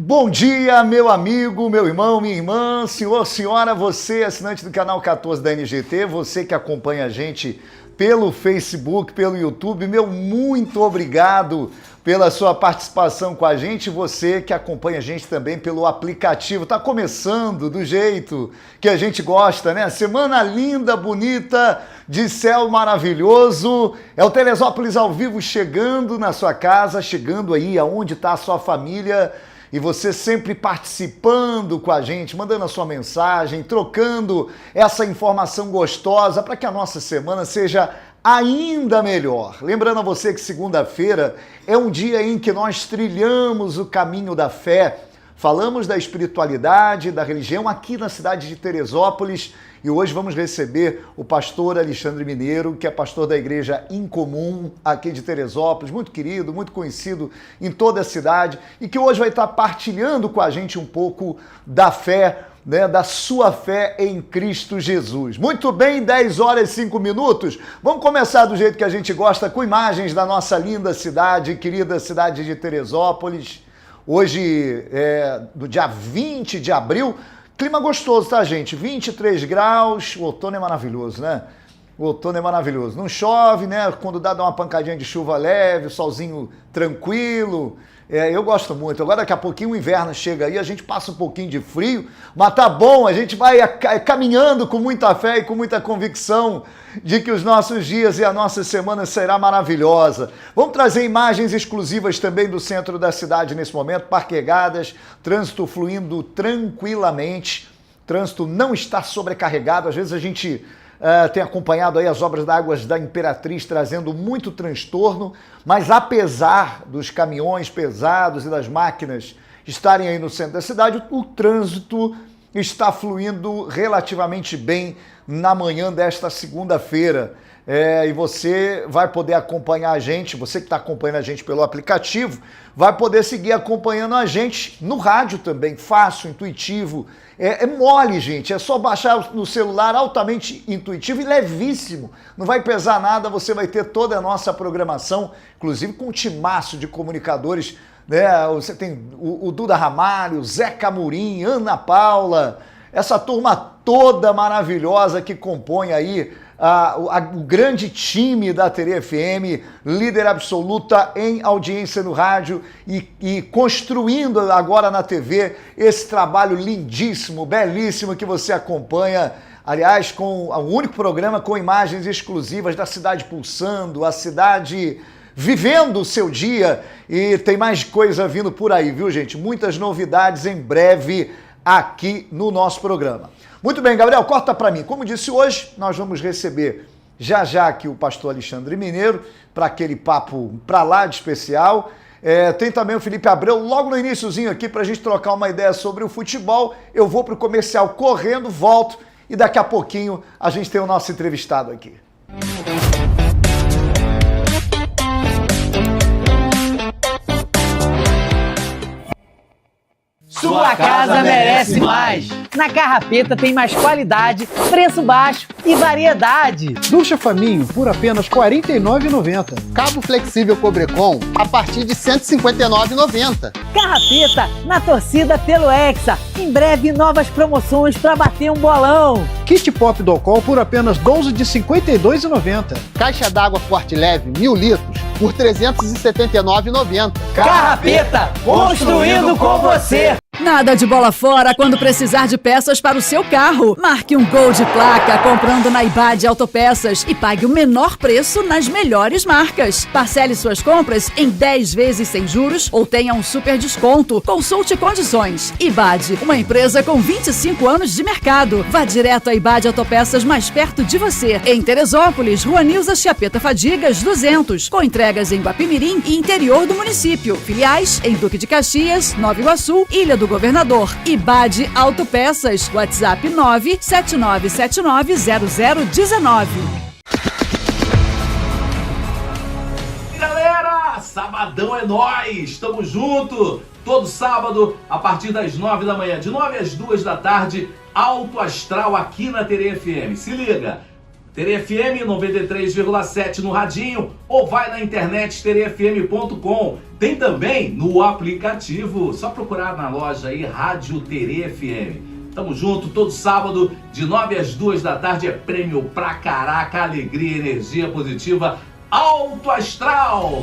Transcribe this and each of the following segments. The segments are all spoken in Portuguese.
Bom dia, meu amigo, meu irmão, minha irmã, senhor, senhora, você, assinante do canal 14 da NGT, você que acompanha a gente pelo Facebook, pelo YouTube, meu muito obrigado pela sua participação com a gente, você que acompanha a gente também pelo aplicativo. Tá começando do jeito que a gente gosta, né? Semana linda, bonita, de céu maravilhoso. É o Teresópolis ao vivo chegando na sua casa, chegando aí aonde está a sua família. E você sempre participando com a gente, mandando a sua mensagem, trocando essa informação gostosa para que a nossa semana seja ainda melhor. Lembrando a você que segunda-feira é um dia em que nós trilhamos o caminho da fé, falamos da espiritualidade, da religião aqui na cidade de Teresópolis e hoje vamos receber o pastor Alexandre Mineiro, que é pastor da Igreja Incomum aqui de Teresópolis, muito querido, muito conhecido em toda a cidade e que hoje vai estar partilhando com a gente um pouco da fé, né, da sua fé em Cristo Jesus. Muito bem, 10 horas e 5 minutos. Vamos começar do jeito que a gente gosta, com imagens da nossa linda cidade, querida cidade de Teresópolis. Hoje, no dia 20 de abril, clima gostoso, tá, gente? 23 graus, o outono é maravilhoso, né? O outono é maravilhoso. Não chove, né? Quando dá uma pancadinha de chuva leve, o solzinho tranquilo. Eu gosto muito. Agora, daqui a pouquinho, o inverno chega aí, a gente passa um pouquinho de frio, mas tá bom, a gente vai caminhando com muita fé e com muita convicção de que os nossos dias e a nossa semana será maravilhosa. Vamos trazer imagens exclusivas também do centro da cidade nesse momento, parqueadas, trânsito fluindo tranquilamente, trânsito não está sobrecarregado, às vezes a gente tem acompanhado aí as obras da Águas da Imperatriz trazendo muito transtorno, mas apesar dos caminhões pesados e das máquinas estarem aí no centro da cidade, o trânsito está fluindo relativamente bem na manhã desta segunda-feira. E você vai poder acompanhar a gente, você que está acompanhando a gente pelo aplicativo, vai poder seguir acompanhando a gente no rádio também, fácil, intuitivo, é mole, gente, é só baixar no celular, altamente intuitivo e levíssimo, não vai pesar nada, você vai ter toda a nossa programação, inclusive com um timaço de comunicadores, né? Você tem o Duda Ramalho, o Zeca Murim, Ana Paula, essa turma toda maravilhosa que compõe aí o grande time da TR FM, líder absoluta em audiência no rádio e construindo agora na TV esse trabalho lindíssimo, belíssimo que você acompanha, aliás, com o único programa com imagens exclusivas da cidade pulsando, a cidade vivendo o seu dia e tem mais coisa vindo por aí, viu, gente? Muitas novidades em breve aqui no nosso programa. Muito bem, Gabriel, corta para mim. Como disse hoje, nós vamos receber já aqui o pastor Alexandre Mineiro para aquele papo para lá de especial. Tem também o Felipe Abreu logo no iniciozinho aqui para a gente trocar uma ideia sobre o futebol. Eu vou para o comercial correndo, volto e daqui a pouquinho a gente tem o nosso entrevistado aqui. Sua casa merece mais! Na Carrapeta tem mais qualidade, preço baixo e variedade. Ducha Faminho por apenas R$ 49,90. Cabo flexível Cobrecon a partir de R$ 159,90. Carrapeta na torcida pelo Hexa. Em breve novas promoções para bater um bolão. Kit Pop Docol por apenas 12 de R$ 52,90. Caixa d'água Forte Leve 1.000 litros por R$ 379,90. Carrapeta, construindo com você! Nada de bola fora quando precisar de peças para o seu carro. Marque um gol de placa comprando na Ibade Autopeças e pague o menor preço nas melhores marcas. Parcele suas compras em 10 vezes sem juros ou tenha um super desconto. Consulte condições. Ibade, uma empresa com 25 anos de mercado. Vá direto à Ibade Autopeças mais perto de você. Em Teresópolis, Rua Nilza Chiapeta Fadigas, 200. Com entregas em Guapimirim e interior do município. Filiais em Duque de Caxias, Nova Iguaçu, Ilha do Governador. Ibade Autopeças. WhatsApp 979790019. Galera, sabadão é nóis! Tamo junto! Todo sábado, a partir das 9 da manhã, de 9 às 2 da tarde, Alto Astral aqui na TR FM. Se liga! Terê FM 93,7 no radinho ou vai na internet terefm.com. Tem também no aplicativo, só procurar na loja aí Rádio Terê FM. Tamo junto, todo sábado, de 9 às 2 da tarde, é prêmio pra caraca, alegria, energia positiva, alto astral.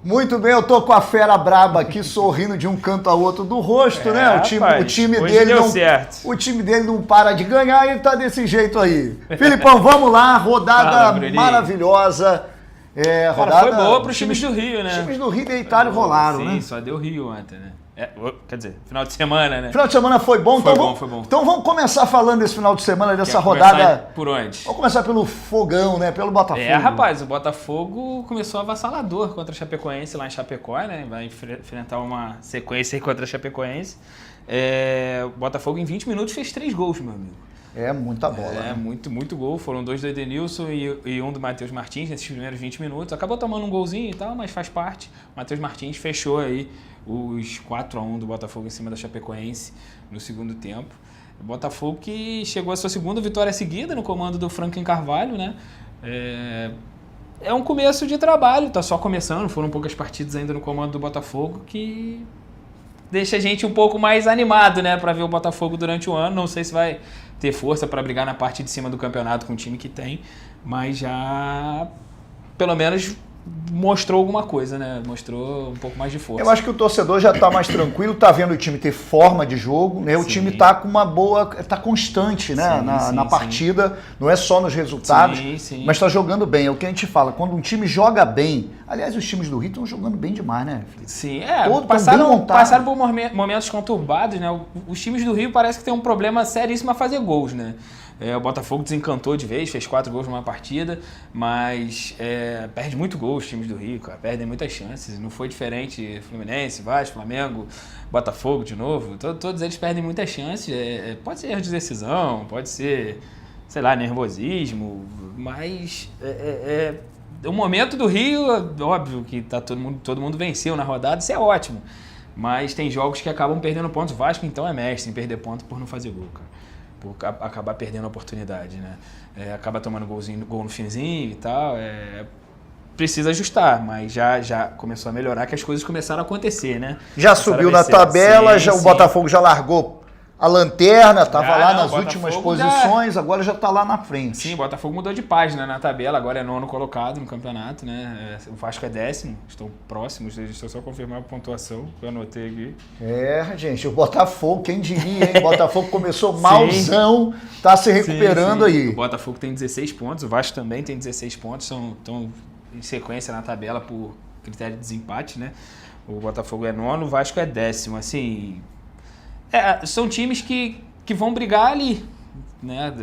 Muito bem, eu tô com a fera braba aqui, sorrindo de um canto ao outro do rosto, né? O time dele não para de ganhar e ele tá desse jeito aí. Filipão, vamos lá, rodada maravilhosa. Rodada foi boa para os times do Rio, né? Os times do Rio deitaram e rolaram, né? Sim, só deu Rio ontem, né? Quer dizer, final de semana, né? Final de semana foi bom, foi bom. Então vamos começar falando desse final de semana, dessa rodada. Por onde? Vamos começar pelo Fogão, né? Pelo Botafogo. Rapaz, o Botafogo começou avassalador contra a Chapecoense lá em Chapecó, né? Vai enfrentar uma sequência aí contra a Chapecoense. O Botafogo em 20 minutos fez 3 gols, meu amigo. É muita bola. Né? Muito gol. Foram 2 do Edenilson e 1 do Matheus Martins nesses primeiros 20 minutos. Acabou tomando um golzinho e tal, mas faz parte. O Matheus Martins fechou aí os 4-1 do Botafogo em cima da Chapecoense no segundo tempo. O Botafogo que chegou à sua segunda vitória seguida no comando do Franklin Carvalho, né? É um começo de trabalho, tá só começando, foram poucas partidas ainda no comando do Botafogo, que deixa a gente um pouco mais animado, né, para ver o Botafogo durante o ano. Não sei se vai ter força para brigar na parte de cima do campeonato com o time que tem, mas já pelo menos mostrou alguma coisa, né? Mostrou um pouco mais de força. Eu acho que o torcedor já está mais tranquilo, tá vendo o time ter forma de jogo, né? O time tá com uma boa, tá constante, né? Na partida, não é só nos resultados, mas tá jogando bem. É o que a gente fala, quando um time joga bem, aliás, os times do Rio estão jogando bem demais, né, Felipe? Sim, passaram por momentos conturbados, né? Os times do Rio parece que tem um problema seríssimo a fazer gols, né? O Botafogo desencantou de vez, fez 4 gols numa partida, mas perde muito gol os times do Rio, cara, perdem muitas chances. Não foi diferente Fluminense, Vasco, Flamengo, Botafogo de novo. Todos eles perdem muitas chances. Pode ser erro de decisão, pode ser, sei lá, nervosismo, mas o momento do Rio, óbvio que tá todo mundo venceu na rodada, isso é ótimo. Mas tem jogos que acabam perdendo pontos. O Vasco, então, é mestre em perder ponto por não fazer gol, cara. Por acabar perdendo a oportunidade, né? Acaba tomando gol no finzinho e tal. Precisa ajustar, mas já começou a melhorar, que as coisas começaram a acontecer, né? Já subiu na tabela, o Botafogo já largou a lanterna, estava lá nas últimas posições, agora já está lá na frente. Sim, o Botafogo mudou de página na tabela, agora é 9º colocado no campeonato, né? O Vasco é 10º, estão próximos, deixa eu só confirmar a pontuação, que eu anotei aqui. Gente, o Botafogo, quem diria, hein? O Botafogo começou malzão, está se recuperando aí. O Botafogo tem 16 pontos, o Vasco também tem 16 pontos, estão em sequência na tabela por critério de desempate, né? O Botafogo é 9º, o Vasco é 10º, assim... são times que vão brigar ali, né?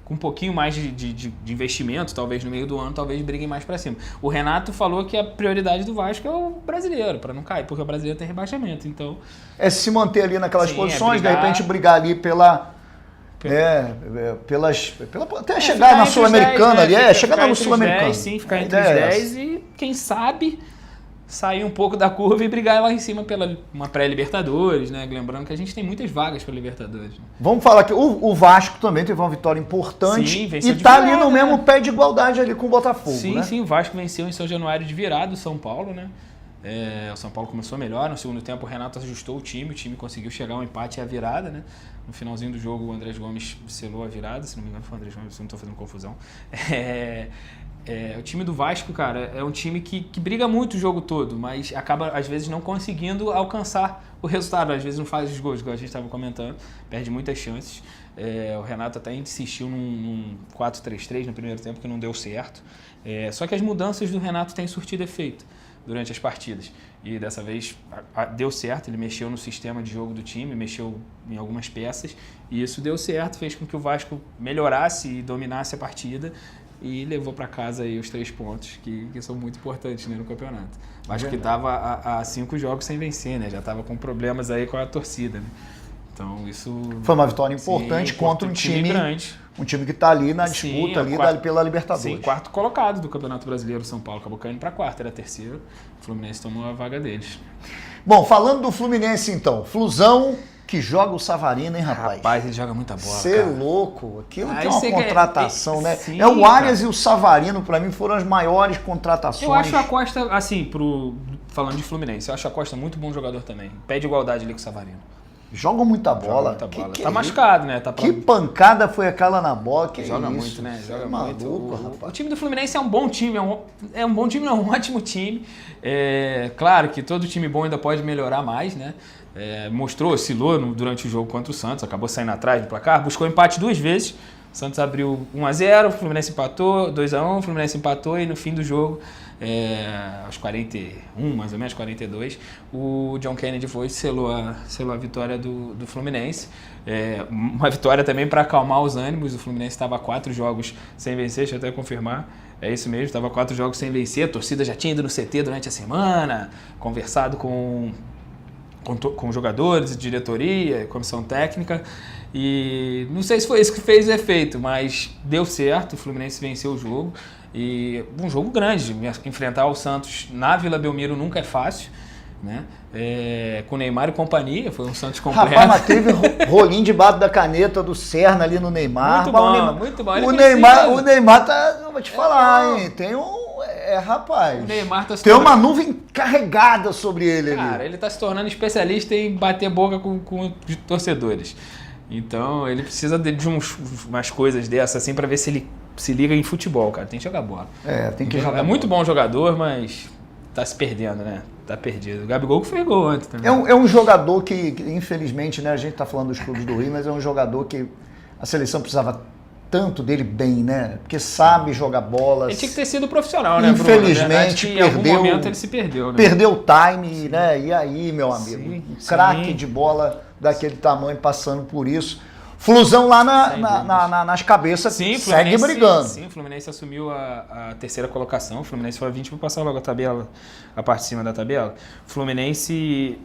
Com um pouquinho mais de investimento, talvez no meio do ano, talvez briguem mais para cima. O Renato falou que a prioridade do Vasco é o brasileiro, para não cair, porque o brasileiro tem rebaixamento, então... se manter ali naquelas posições, de repente brigar ali pela até chegar na Sul-Americana ali, chegar na Sul-Americana. Sim, ficar entre os 10 e, quem sabe... sair um pouco da curva e brigar lá em cima pela uma pré-Libertadores, né? Lembrando que a gente tem muitas vagas para Libertadores. Né? Vamos falar que o Vasco também teve uma vitória importante e tá ali no mesmo pé de igualdade ali com o Botafogo, né? Sim, o Vasco venceu em São Januário de virada o São Paulo, né? O São Paulo começou melhor, no segundo tempo o Renato ajustou o time conseguiu chegar ao empate e à virada, né? No finalzinho do jogo o Andrés Gomes selou a virada, se não me engano foi o Andrés Gomes, se não estou fazendo confusão. O time do Vasco, cara, é um time que briga muito o jogo todo, mas acaba às vezes não conseguindo alcançar o resultado, às vezes não faz os gols, como a gente estava comentando, perde muitas chances. O Renato até insistiu num 4-3-3 no primeiro tempo que não deu certo, só que as mudanças do Renato têm surtido efeito durante as partidas. E dessa vez deu certo, ele mexeu no sistema de jogo do time, mexeu em algumas peças, e isso deu certo, fez com que o Vasco melhorasse e dominasse a partida e levou para casa aí os 3 pontos, que são muito importantes, né, no campeonato. O Vasco que estava há 5 jogos sem vencer, né, já estava com problemas aí com a torcida, né? Então isso... Foi uma vitória importante contra um time grande. Um time que está ali na disputa pela Libertadores. Sim, 4º colocado do Campeonato Brasileiro, São Paulo acabou caindo para 4º, era 3º, o Fluminense tomou a vaga deles. Bom, falando do Fluminense então, Flusão que joga o Savarino, hein, rapaz? Rapaz, ele joga muita bola, Você é louco, aquilo que é uma contratação, né? Sim, o Arias e o Savarino, para mim, foram as maiores contratações. Eu acho a Costa, assim, falando de Fluminense, eu acho a Costa muito bom jogador também, pede igualdade ali com o Savarino. Jogam muita bola. Joga muita bola. Tá machucado, né? Que pancada foi aquela na bola? Que joga isso? Muito, né? Joga maluco, muito. O time do Fluminense é um bom time, é um um ótimo time. Claro que todo time bom ainda pode melhorar mais, né? Oscilou durante o jogo contra o Santos, acabou saindo atrás do placar, buscou empate 2 vezes. O Santos abriu 1-0, o Fluminense empatou, 2-1, o Fluminense empatou e no fim do jogo, aos 41, mais ou menos, 42, o John Kennedy foi e selou a vitória do Fluminense. Uma vitória também para acalmar os ânimos, o Fluminense estava 4 jogos sem vencer, deixa eu até confirmar. É isso mesmo, estava 4 jogos sem vencer, a torcida já tinha ido no CT durante a semana, conversado com jogadores, diretoria, comissão técnica, e não sei se foi isso que fez o efeito, mas deu certo, o Fluminense venceu o jogo, e um jogo grande, enfrentar o Santos na Vila Belmiro nunca é fácil, né? Com Neymar e companhia, foi um Santos completo. Rapaz, mas teve rolinho debaixo da caneta do Serna ali no Neymar. Muito bom. O Neymar tá, eu vou te falar, hein, tem rapaz, o Neymar tá tem uma nuvem carregada sobre ele ali. Cara, ele tá se tornando especialista em bater boca com torcedores. Então, ele precisa de umas coisas dessas, assim, pra ver se ele se liga em futebol, cara. Tem que jogar bola. Tem que jogar bola. Muito bom jogador, mas tá se perdendo, né? Tá perdido. O Gabigol que fez gol antes também. É um jogador que, infelizmente, né, a gente tá falando dos clubes do Rio, mas é um jogador que a seleção precisava tanto dele bem, né? Porque sabe jogar bola. Ele tinha que ter sido profissional, né, infelizmente, Bruno? Em algum momento ele se perdeu, né? Perdeu o time, né? E aí, meu amigo, um craque de bola daquele tamanho passando por isso. Flusão lá nas cabeças, segue brigando. Sim, o Fluminense assumiu a 3ª colocação. O Fluminense foi a 20, vou passar logo a parte de cima da tabela. Fluminense,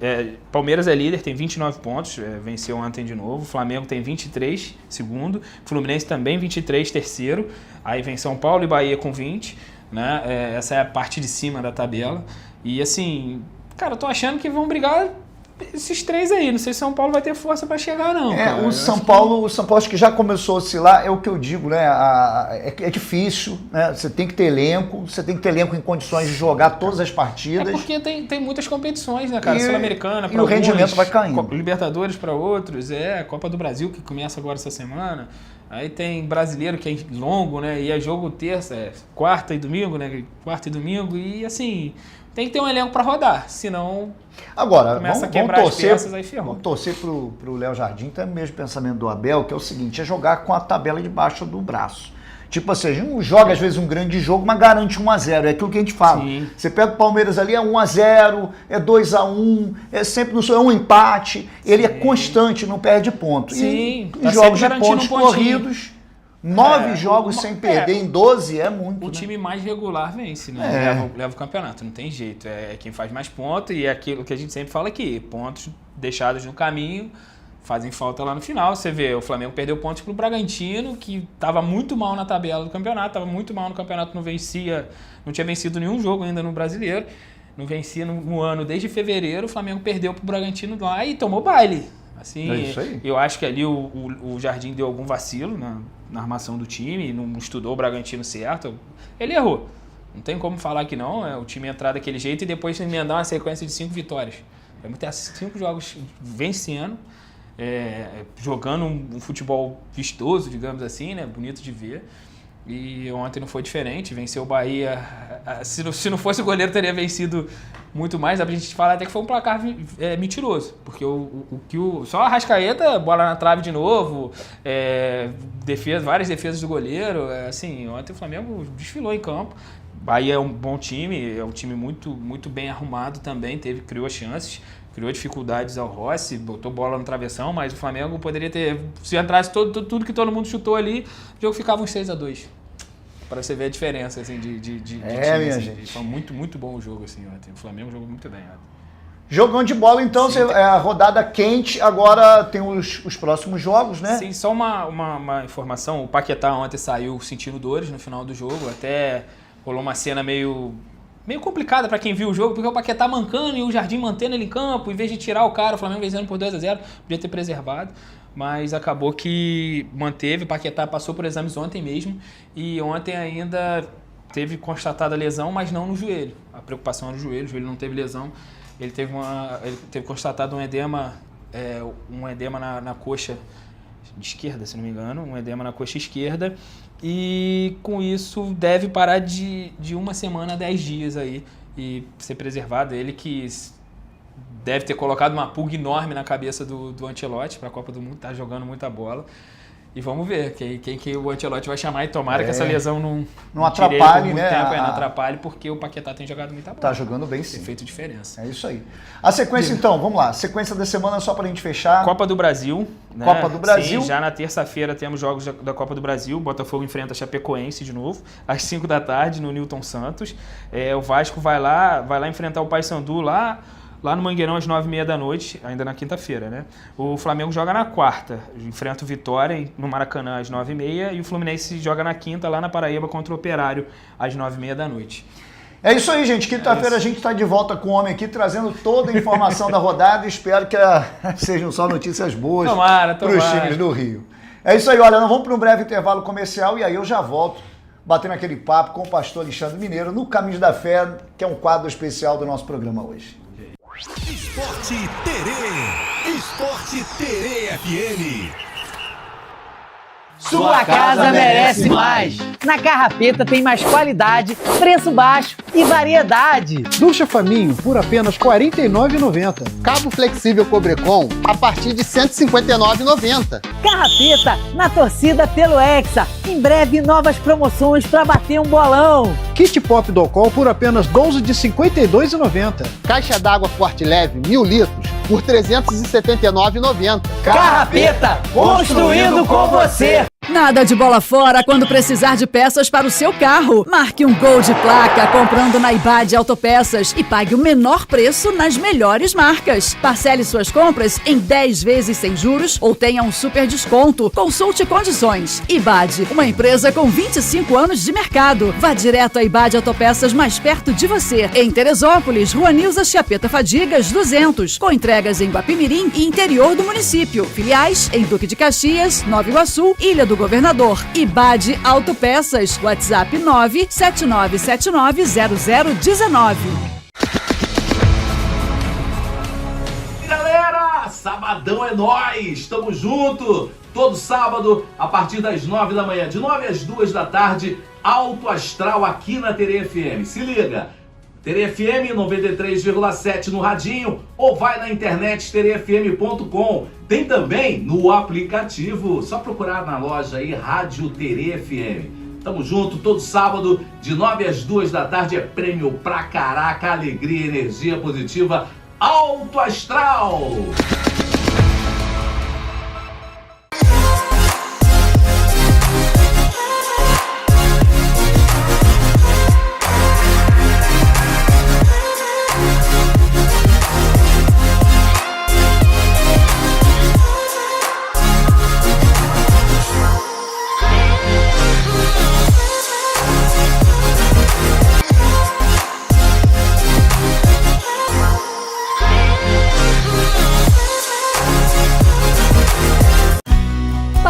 Palmeiras é líder, tem 29 pontos, venceu ontem de novo. Flamengo tem 23, segundo. Fluminense também 23, terceiro. Aí vem São Paulo e Bahia com 20, né? Essa é a parte de cima da tabela. E assim, cara, eu tô achando que vão brigar esses 3 aí, não sei se São Paulo vai ter força para chegar, não. O São Paulo acho que já começou a oscilar, é o que eu digo, né? É difícil, né? Você tem que ter elenco, em condições de jogar todas as partidas. Porque tem muitas competições, né, cara? Sul-Americana para alguns, o rendimento vai caindo. Libertadores para outros, a Copa do Brasil que começa agora essa semana. Aí tem brasileiro que é longo, né? E é jogo terça, quarta e domingo, né? Quarta e domingo, e assim, tem que ter um elenco para rodar, senão agora começa a quebrar as peças, aí ferrou. Vamos torcer pro Léo Jardim, tem o mesmo pensamento do Abel, que é o seguinte, é jogar com a tabela debaixo do braço. Tipo assim, a gente não joga às vezes um grande jogo, mas garante 1-0, é aquilo que a gente fala. Sim. Você pega o Palmeiras ali, é 1-0, é 2-1, é sempre é um empate, ele é constante, não perde ponto. Sim, e jogos de pontos corridos, 9 jogos sem perder em 12 é muito. O time mais regular vence, né? Leva o campeonato, não tem jeito. É quem faz mais pontos e é aquilo que a gente sempre fala aqui, pontos deixados no caminho fazem falta lá no final. Você vê, o Flamengo perdeu pontos pro Bragantino, que estava muito mal na tabela do campeonato, estava muito mal no campeonato, não tinha vencido nenhum jogo ainda no Brasileiro, não vencia no ano desde fevereiro, o Flamengo perdeu pro Bragantino lá e tomou baile. Assim, é isso aí. Eu acho que ali o Jardim deu algum vacilo na armação do time, não estudou o Bragantino certo. Ele errou. Não tem como falar que não, o time entrar daquele jeito e depois emendar uma sequência de 5 vitórias. Vamos ter 5 jogos vencendo, jogando um futebol vistoso, digamos assim, né? Bonito de ver. E ontem não foi diferente, venceu o Bahia. Se não fosse o goleiro, teria vencido muito mais. A gente fala até que foi um placar mentiroso, porque só a Arrascaeta, bola na trave de novo, várias defesas do goleiro. Assim, ontem o Flamengo desfilou em campo. Bahia é um bom time, é um time muito, muito bem arrumado também, criou chances, criou dificuldades ao Rossi, botou bola no travessão, mas o Flamengo poderia ter, se entrasse tudo que todo mundo chutou ali, o jogo ficava uns 6-2. Para você ver a diferença assim, de time. Minha assim, gente. Foi muito, muito bom o jogo. Assim, ontem. O Flamengo jogou muito bem. Jogando de bola, então, a rodada quente, agora tem os próximos jogos, né? Sim, só uma informação, o Paquetá ontem saiu sentindo dores no final do jogo, até rolou uma cena meio complicada para quem viu o jogo, porque o Paquetá mancando e o Jardim mantendo ele em campo, em vez de tirar o cara, o Flamengo vencendo por 2-0, podia ter preservado, mas acabou que manteve, o Paquetá passou por exames ontem mesmo, e ontem ainda teve constatada lesão, mas não no joelho, a preocupação era o joelho não teve lesão, ele teve constatado um edema na coxa esquerda, se não me engano, um edema na coxa esquerda, e com isso deve parar de 1 semana a 10 dias aí e ser preservado. Ele que deve ter colocado uma pulga enorme na cabeça do Ancelotti para a Copa do Mundo, tá jogando muita bola. E vamos ver quem que o Ancelotti vai chamar, e tomara que essa lesão não atrapalhe, né? Não atrapalhe, porque o Paquetá tem jogado muita bola. Tá jogando bem, sim. Tem feito diferença. É isso aí. A sequência, então, vamos lá. Sequência da semana, só pra gente fechar. Copa do Brasil. Né? Copa do Brasil. Sim, já na terça-feira temos jogos da Copa do Brasil. Botafogo enfrenta a Chapecoense de novo, às 5 da tarde, no Newton Santos. O Vasco vai lá enfrentar o Paysandu lá no Mangueirão às 9h30 da noite, ainda na quinta-feira, né? O Flamengo joga na quarta, enfrenta o Vitória no Maracanã às 9h30 e o Fluminense joga na quinta lá na Paraíba contra o Operário às 9h30 da noite. É isso aí, gente. Quinta-feira a gente está de volta com o homem aqui, trazendo toda a informação da rodada. Espero que sejam só notícias boas para os times do Rio. É isso aí, olha, nós vamos para um breve intervalo comercial e aí eu já volto batendo aquele papo com o pastor Alexandre Mineiro no Caminhos da Fé, que é um quadro especial do nosso programa hoje. Esporte Terê. Esporte Terê FM. Sua casa merece mais. Na Carrapeta tem mais qualidade, preço baixo e variedade. Ducha Faminho por apenas R$ 49,90. Cabo flexível Cobrecon a partir de R$ 159,90. Carrapeta na torcida pelo Hexa. Em breve novas promoções para bater um bolão. Kit Pop Docol por apenas 12 de R$ 52,90. Caixa d'água Forte Leve 1000 litros por R$ 379,90. Carrapeta, construindo com você. Nada de bola fora quando precisar de peças para o seu carro. Marque um Gol de placa comprando na Ibade Autopeças e pague o menor preço nas melhores marcas. Parcele suas compras em 10 vezes sem juros ou tenha um super desconto. Consulte condições. Ibade, uma empresa com 25 anos de mercado. Vá direto à Ibade Autopeças mais perto de você. Em Teresópolis, Rua Nilza Chiapeta Fadigas 200, com entregas em Guapimirim e interior do município. Filiais em Duque de Caxias, Nova Iguaçu, Ilha do Governador. Ibade Autopeças. WhatsApp 979790019. Galera, sabadão é nóis! Tamo junto! Todo sábado, a partir das 9 da manhã, de 9 às 2 da tarde, Alto Astral aqui na Terê FM. Se liga! Terê FM 93,7 no radinho ou vai na internet terefm.com. Tem também no aplicativo, só procurar na loja aí Rádio Terê FM. Tamo junto, todo sábado de 9 às 2 da tarde é prêmio pra caraca, alegria, energia positiva, Alto Astral.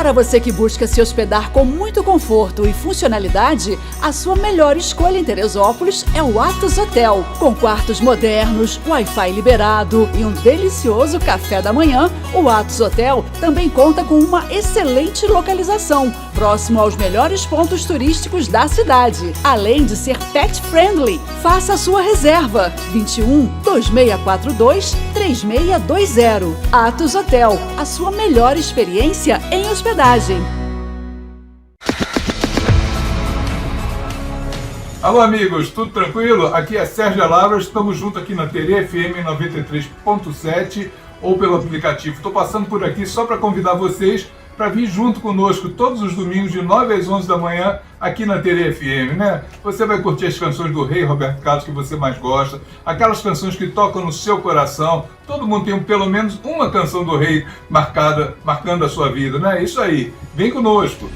Para você que busca se hospedar com muito conforto e funcionalidade, a sua melhor escolha em Teresópolis é o Atos Hotel. Com quartos modernos, Wi-Fi liberado e um delicioso café da manhã, o Atos Hotel também conta com uma excelente localização, próximo aos melhores pontos turísticos da cidade, além de ser pet friendly. Faça a sua reserva 21 2642 3620. Atos Hotel, a sua melhor experiência em hospedagem. Alô amigos, tudo tranquilo? Aqui é Sérgio Lavras, estamos juntos aqui na TV FM 93.7 ou pelo aplicativo. Estou passando por aqui só para convidar vocês para vir junto conosco todos os domingos de 9 às 11 da manhã aqui na TV FM, né? Você vai curtir as canções do Rei Roberto Carlos que você mais gosta, aquelas canções que tocam no seu coração. Todo mundo tem pelo menos uma canção do Rei marcando a sua vida, né? Isso aí, vem conosco!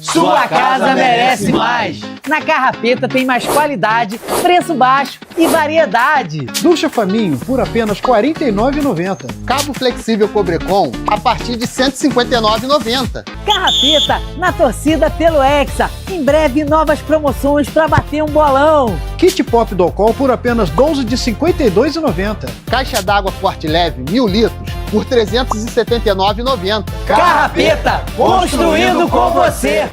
Sua casa merece mais. Na Carrapeta tem mais qualidade, preço baixo e variedade. Ducha Faminho por apenas R$ 49,90. Cabo flexível Cobrecon a partir de R$ 159,90. Carrapeta na torcida pelo Hexa. Em breve novas promoções para bater um bolão. Kit Pop Docol por apenas R$ 12 de R$ 52,90. Caixa d'água Forte Leve 1000 litros por R$ 379,90. Carrapeta, construindo com você.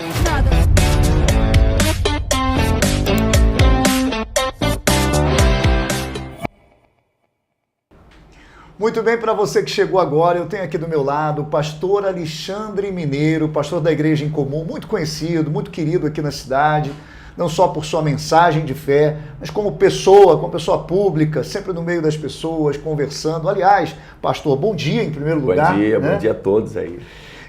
Muito bem, para você que chegou agora, eu tenho aqui do meu lado o pastor Alexandre Mineiro, pastor da Igreja em Comum, muito conhecido, muito querido aqui na cidade, não só por sua mensagem de fé, mas como pessoa pública, sempre no meio das pessoas, conversando. Aliás, pastor, bom dia em primeiro lugar. Bom dia a todos aí.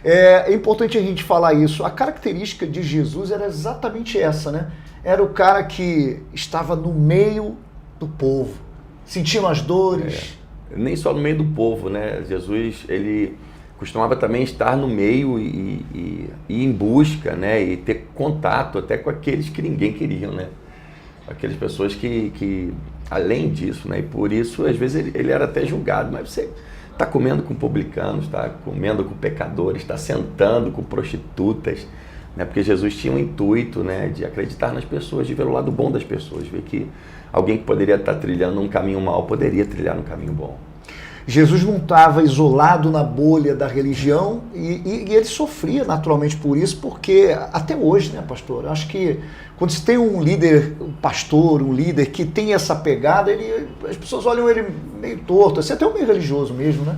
É importante a gente falar isso. A característica de Jesus era exatamente essa, né? Era o cara que estava no meio do povo, sentindo as dores. Nem só no meio do povo, né? Jesus, ele costumava também estar no meio e em busca, né? E ter contato até com aqueles que ninguém queria, né? Aquelas pessoas que além disso, né? E por isso, às vezes, ele era até julgado. Mas você está comendo com publicanos, está comendo com pecadores, está sentando com prostitutas, né? Porque Jesus tinha um intuito, né? De acreditar nas pessoas, de ver o lado bom das pessoas, ver que alguém que poderia estar trilhando um caminho mau poderia trilhar um caminho bom. Jesus não estava isolado na bolha da religião e ele sofria naturalmente por isso, porque até hoje, né, pastor? Acho que quando se tem um líder, um pastor, um líder que tem essa pegada, as pessoas olham ele meio torto, assim, até um meio religioso mesmo, né?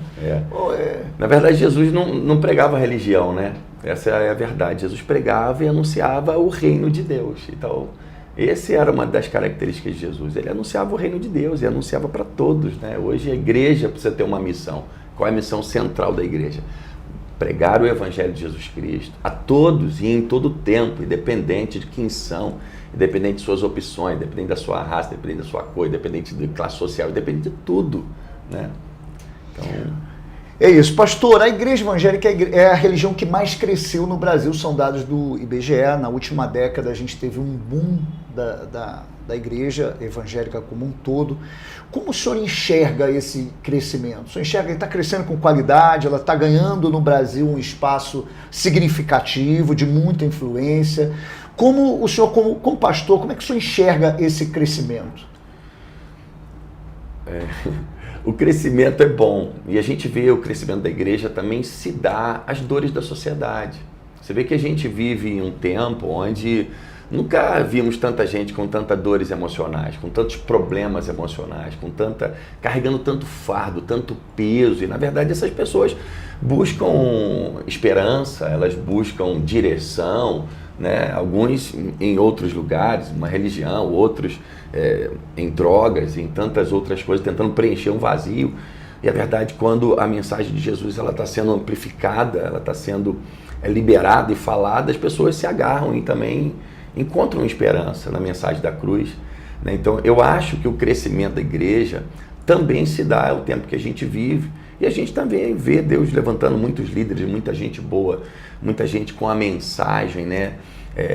Na verdade, Jesus não pregava religião, né? Essa é a verdade. Jesus pregava e anunciava o reino de Deus. Então, essa era uma das características de Jesus. Ele anunciava o reino de Deus e anunciava para todos, né? Hoje a igreja precisa ter uma missão. Qual é a missão central da igreja? Pregar o evangelho de Jesus Cristo a todos e em todo o tempo, independente de quem são, independente de suas opções, independente da sua raça, independente da sua cor, independente de classe social, independente de tudo, né? Então... É isso, pastor, a igreja evangélica é a religião que mais cresceu no Brasil, são dados do IBGE. Na última década a gente teve um boom da igreja evangélica como um todo. Como o senhor enxerga esse crescimento? O senhor enxerga que está crescendo com qualidade, ela está ganhando no Brasil um espaço significativo, de muita influência. Como o senhor, como pastor, como é que o senhor enxerga esse crescimento? O crescimento é bom, e a gente vê o crescimento da igreja também se dá às dores da sociedade. Você vê que a gente vive em um tempo onde nunca vimos tanta gente com tantas dores emocionais, com tantos problemas emocionais, carregando tanto fardo, tanto peso, e na verdade essas pessoas buscam esperança, elas buscam direção, né? Alguns em outros lugares, uma religião, outros em drogas, em tantas outras coisas, tentando preencher um vazio. E a verdade, quando a mensagem de Jesus está sendo amplificada, ela está sendo liberada e falada, as pessoas se agarram e também encontram esperança na mensagem da cruz, né? Então eu acho que o crescimento da igreja também se dá ao tempo que a gente vive, e a gente também vê Deus levantando muitos líderes, muita gente boa, muita gente com a mensagem, né,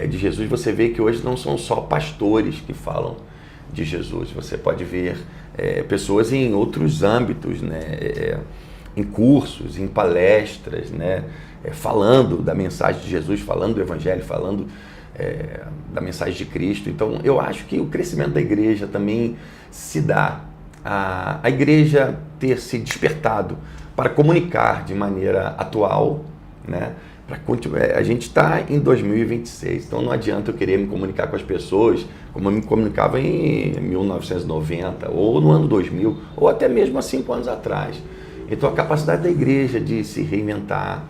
de Jesus. Você vê que hoje não são só pastores que falam de Jesus, você pode ver pessoas em outros âmbitos, né, em cursos, em palestras, né? Falando da mensagem de Jesus, falando do Evangelho, falando da mensagem de Cristo. Então, eu acho que o crescimento da igreja também se dá a igreja ter se despertado para comunicar de maneira atual, né? A gente está em 2026, então não adianta eu querer me comunicar com as pessoas como eu me comunicava em 1990, ou no ano 2000, ou até mesmo há 5 anos atrás. Então a capacidade da igreja de se reinventar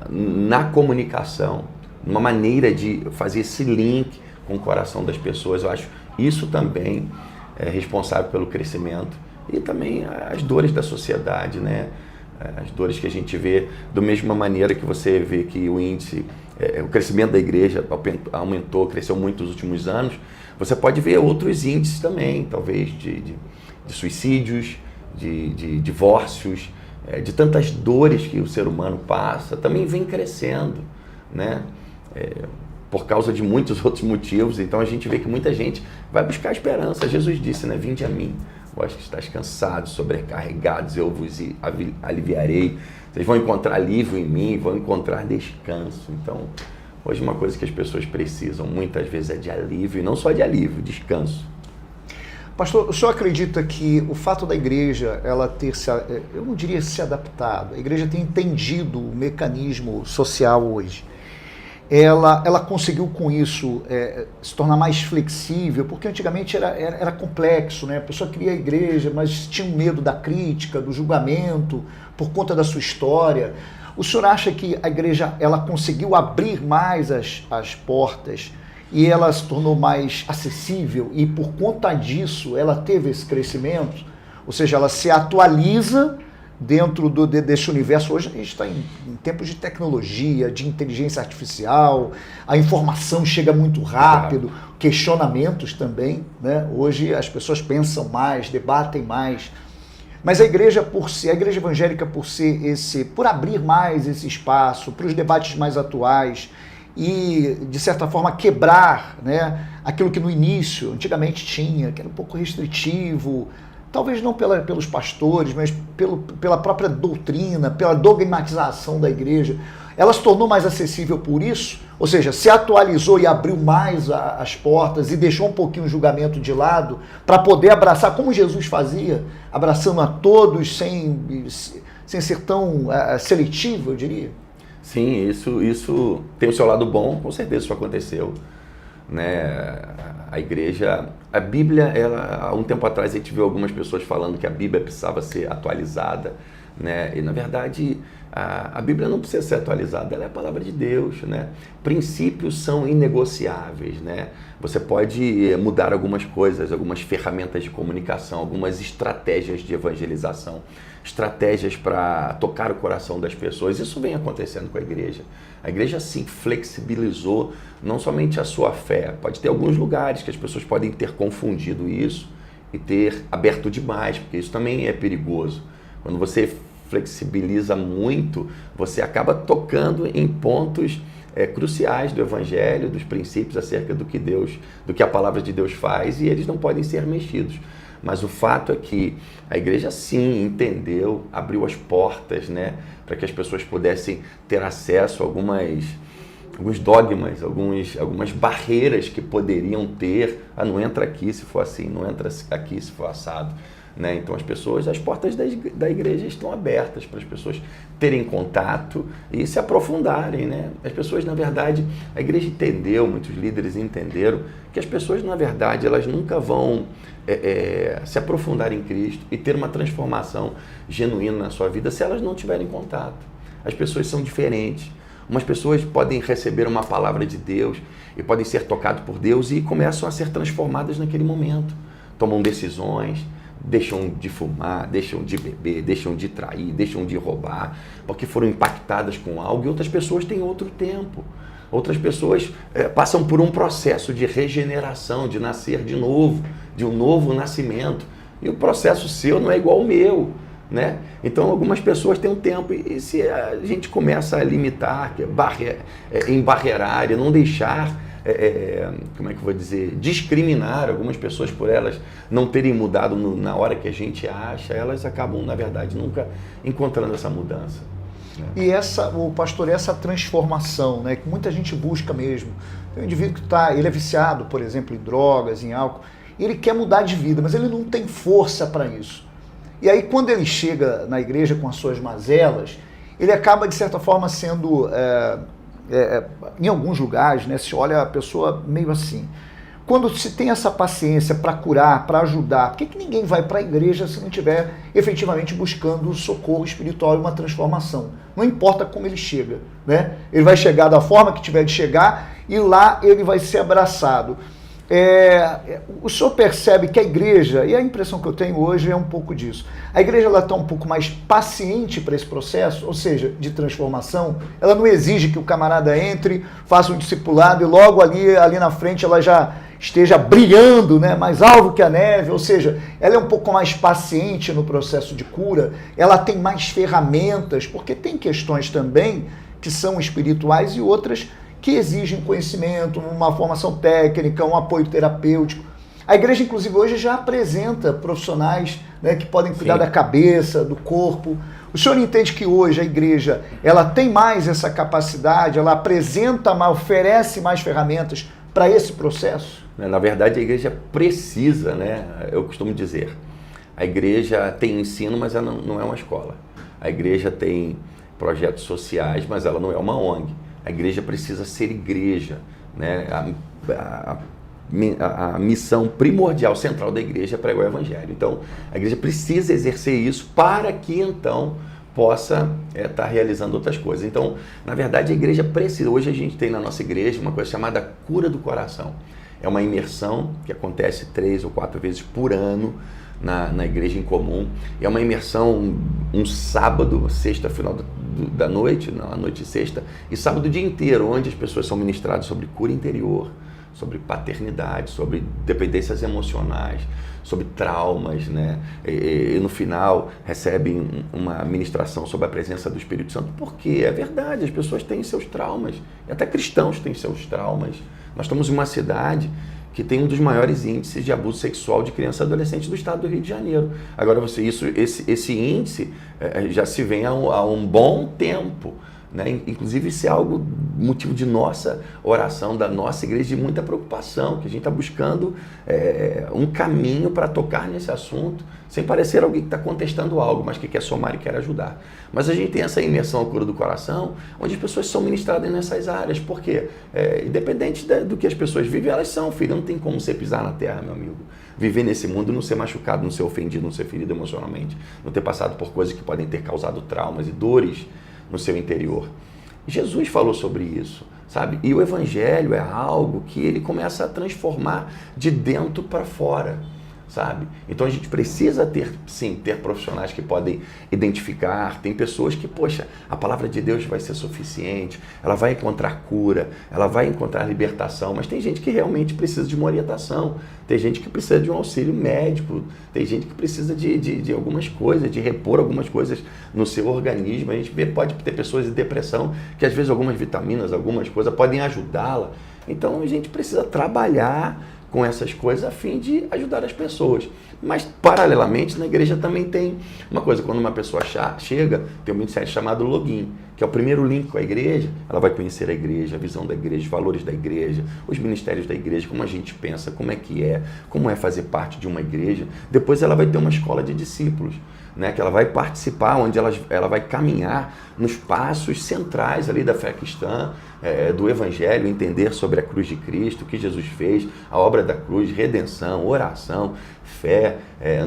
na comunicação, uma maneira de fazer esse link com o coração das pessoas, eu acho isso também é responsável pelo crescimento e também as dores da sociedade, né? As dores que a gente vê, da mesma maneira que você vê que o índice, o crescimento da igreja aumentou, cresceu muito nos últimos anos, você pode ver outros índices também, talvez de suicídios, de divórcios, de tantas dores que o ser humano passa, também vem crescendo, né? Por causa de muitos outros motivos. Então a gente vê que muita gente vai buscar esperança. Jesus disse, né? Vinde a mim, vós que estáis cansados, sobrecarregados, eu vos aliviarei. Vocês vão encontrar alívio em mim, vão encontrar descanso. Então, hoje uma coisa que as pessoas precisam muitas vezes é de alívio, e não só de alívio, descanso. Pastor, o senhor acredita que o fato da igreja, ela ter eu não diria se adaptado, a igreja tem entendido o mecanismo social hoje, ela conseguiu com isso se tornar mais flexível, porque antigamente era complexo, né? A pessoa queria a igreja, mas tinha um medo da crítica, do julgamento, por conta da sua história. O senhor acha que a igreja ela conseguiu abrir mais as portas e ela se tornou mais acessível e por conta disso ela teve esse crescimento? Ou seja, ela se atualiza dentro desse universo. Hoje a gente está em tempos de tecnologia, de inteligência artificial, a informação chega muito rápido, questionamentos também, né? Hoje as pessoas pensam mais, debatem mais, mas a igreja a igreja evangélica por abrir mais esse espaço para os debates mais atuais e, de certa forma, quebrar, né, aquilo que no início, antigamente tinha, que era um pouco restritivo, talvez não pelos pastores, mas pela própria doutrina, pela dogmatização da igreja. Ela se tornou mais acessível por isso, ou seja, se atualizou e abriu mais as portas e deixou um pouquinho o julgamento de lado para poder abraçar, como Jesus fazia, abraçando a todos sem ser tão seletivo, eu diria. Sim, isso tem o seu lado bom, com certeza isso aconteceu, né? A igreja, a Bíblia, há um tempo atrás a gente viu algumas pessoas falando que a Bíblia precisava ser atualizada, né? E na verdade a Bíblia não precisa ser atualizada, ela é a palavra de Deus, né? Princípios são inegociáveis, né? Você pode mudar algumas coisas, algumas ferramentas de comunicação, algumas estratégias de evangelização, estratégias para tocar o coração das pessoas. Isso vem acontecendo com a igreja. A igreja, sim, flexibilizou não somente a sua fé. Pode ter alguns lugares que as pessoas podem ter confundido isso e ter aberto demais, porque isso também é perigoso. Quando você flexibiliza muito, você acaba tocando em pontos cruciais do evangelho, dos princípios acerca do que a palavra de Deus faz, e eles não podem ser mexidos. Mas o fato é que a igreja sim entendeu, abriu as portas, né, para que as pessoas pudessem ter acesso a alguns dogmas, algumas barreiras que poderiam ter. Não entra aqui se for assim, não entra aqui se for assado, né? Então as portas da igreja estão abertas para as pessoas terem contato e se aprofundarem, né? As pessoas, na verdade, a igreja entendeu, muitos líderes entenderam que as pessoas, na verdade, elas nunca vão se aprofundar em Cristo e ter uma transformação genuína na sua vida se elas não tiverem contato. As pessoas são diferentes. Umas pessoas podem receber uma palavra de Deus e podem ser tocadas por Deus e começam a ser transformadas naquele momento. Tomam decisões, deixam de fumar, deixam de beber, deixam de trair, deixam de roubar, porque foram impactadas com algo, e outras pessoas têm outro tempo. Outras pessoas passam por um processo de regeneração, de nascer de novo, de um novo nascimento. E o processo seu não é igual ao meu, né? Então algumas pessoas têm um tempo, e se a gente começa a limitar, embarrear, não deixar como é que eu vou dizer, discriminar algumas pessoas por elas não terem mudado na hora que a gente acha, elas acabam, na verdade, nunca encontrando essa mudança. E pastor, essa transformação, né, que muita gente busca mesmo. Tem um indivíduo que ele é viciado, por exemplo, em drogas, em álcool, e ele quer mudar de vida, mas ele não tem força para isso. E aí, quando ele chega na igreja com as suas mazelas, ele acaba, de certa forma, sendo, em alguns lugares, né, se olha a pessoa meio assim. Quando se tem essa paciência para curar, para ajudar, por que ninguém vai para a igreja se não estiver efetivamente buscando socorro espiritual e uma transformação? Não importa como ele chega, né? Ele vai chegar da forma que tiver de chegar e lá ele vai ser abraçado. O senhor percebe que a igreja, e a impressão que eu tenho hoje é um pouco disso, a igreja está um pouco mais paciente para esse processo, ou seja, de transformação. Ela não exige que o camarada entre, faça um discipulado e logo ali na frente ela já esteja brilhando, né, mais alvo que a neve, ou seja, ela é um pouco mais paciente no processo de cura, ela tem mais ferramentas, porque tem questões também que são espirituais e outras que exigem conhecimento, uma formação técnica, um apoio terapêutico. A igreja, inclusive, hoje já apresenta profissionais, né, que podem cuidar da cabeça, do corpo. O senhor entende que hoje a igreja ela tem mais essa capacidade, ela apresenta mais, oferece mais ferramentas para esse processo? Na verdade, a igreja precisa, né? Eu costumo dizer, a igreja tem ensino, mas ela não é uma escola. A igreja tem projetos sociais, mas ela não é uma ONG. A igreja precisa ser igreja, né? A missão primordial, central da igreja é pregar o evangelho. Então, a igreja precisa exercer isso para que, então, possa estar realizando outras coisas. Então, na verdade, a igreja precisa. Hoje a gente tem na nossa igreja uma coisa chamada cura do coração. É uma imersão que acontece 3 ou 4 vezes por ano na igreja em comum. É uma imersão um sábado, sexta, final da noite, na noite de sexta, e sábado o dia inteiro, onde as pessoas são ministradas sobre cura interior, sobre paternidade, sobre dependências emocionais, sobre traumas, né? E no final recebem uma ministração sobre a presença do Espírito Santo, porque é verdade, as pessoas têm seus traumas, e até cristãos têm seus traumas. Nós estamos em uma cidade que tem um dos maiores índices de abuso sexual de criança e adolescente do estado do Rio de Janeiro. Agora, esse índice já se vem há um bom tempo, né? Inclusive, isso é algo motivo de nossa oração, da nossa igreja, de muita preocupação, que a gente está buscando um caminho para tocar nesse assunto, sem parecer alguém que está contestando algo, mas que quer somar e quer ajudar. Mas a gente tem essa imersão à cura do coração, onde as pessoas são ministradas nessas áreas, porque independente do que as pessoas vivem, elas são, filho, não tem como você pisar na terra, meu amigo. Viver nesse mundo, não ser machucado, não ser ofendido, não ser ferido emocionalmente, não ter passado por coisas que podem ter causado traumas e dores no seu interior. Jesus falou sobre isso, sabe? E o evangelho é algo que ele começa a transformar de dentro para fora, sabe? Então a gente precisa ter profissionais que podem identificar, tem pessoas que, poxa, a palavra de Deus vai ser suficiente, ela vai encontrar cura, ela vai encontrar libertação, mas tem gente que realmente precisa de uma orientação, tem gente que precisa de um auxílio médico, tem gente que precisa de algumas coisas, de repor algumas coisas no seu organismo. A gente pode ter pessoas em depressão que às vezes algumas vitaminas, algumas coisas podem ajudá-la. Então a gente precisa trabalhar com essas coisas a fim de ajudar as pessoas. Mas, paralelamente, na igreja também tem uma coisa, quando uma pessoa chega, tem um ministério chamado Login, que é o primeiro link com a igreja, ela vai conhecer a igreja, a visão da igreja, os valores da igreja, os ministérios da igreja, como a gente pensa, como é fazer parte de uma igreja. Depois ela vai ter uma escola de discípulos, né, que ela vai participar, onde ela vai caminhar nos passos centrais ali da fé cristã, do evangelho, entender sobre a cruz de Cristo, o que Jesus fez, a obra da cruz, redenção, oração, fé,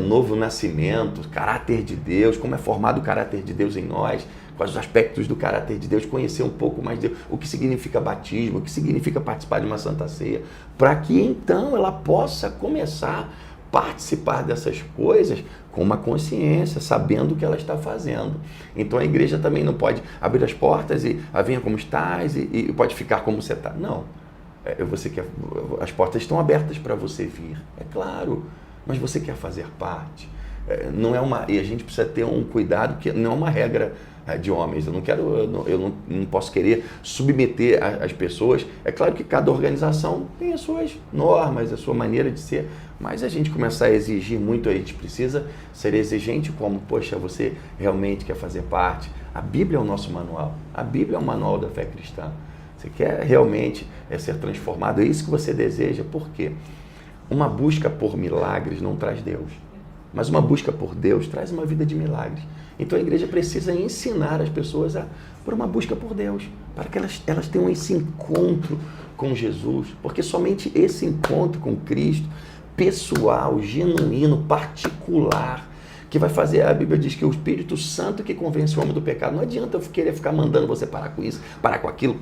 novo nascimento, caráter de Deus, como é formado o caráter de Deus em nós, quais os aspectos do caráter de Deus, conhecer um pouco mais de Deus, o que significa batismo, o que significa participar de uma Santa Ceia, para que então ela possa começar a participar dessas coisas com uma consciência, sabendo o que ela está fazendo. Então a igreja também não pode abrir as portas e venha como estás e pode ficar como você está. Não. As portas estão abertas para você vir, é claro, mas você quer fazer parte. E a gente precisa ter um cuidado, que não é uma regra de homens. Eu não posso querer submeter as pessoas. É claro que cada organização tem as suas normas, a sua maneira de ser, mas a gente começar a exigir muito, a gente precisa ser exigente como, poxa, você realmente quer fazer parte? A Bíblia é o nosso manual. A Bíblia é o manual da fé cristã. Você quer realmente ser transformado? É isso que você deseja. Por quê? Uma busca por milagres não traz Deus, mas uma busca por Deus traz uma vida de milagres. Então a igreja precisa ensinar as pessoas por uma busca por Deus, para que elas tenham esse encontro com Jesus, porque somente esse encontro com Cristo, pessoal, genuíno, particular, que vai fazer, a Bíblia diz que o Espírito Santo que convence o homem do pecado. Não adianta eu querer ficar mandando você parar com isso, parar com aquilo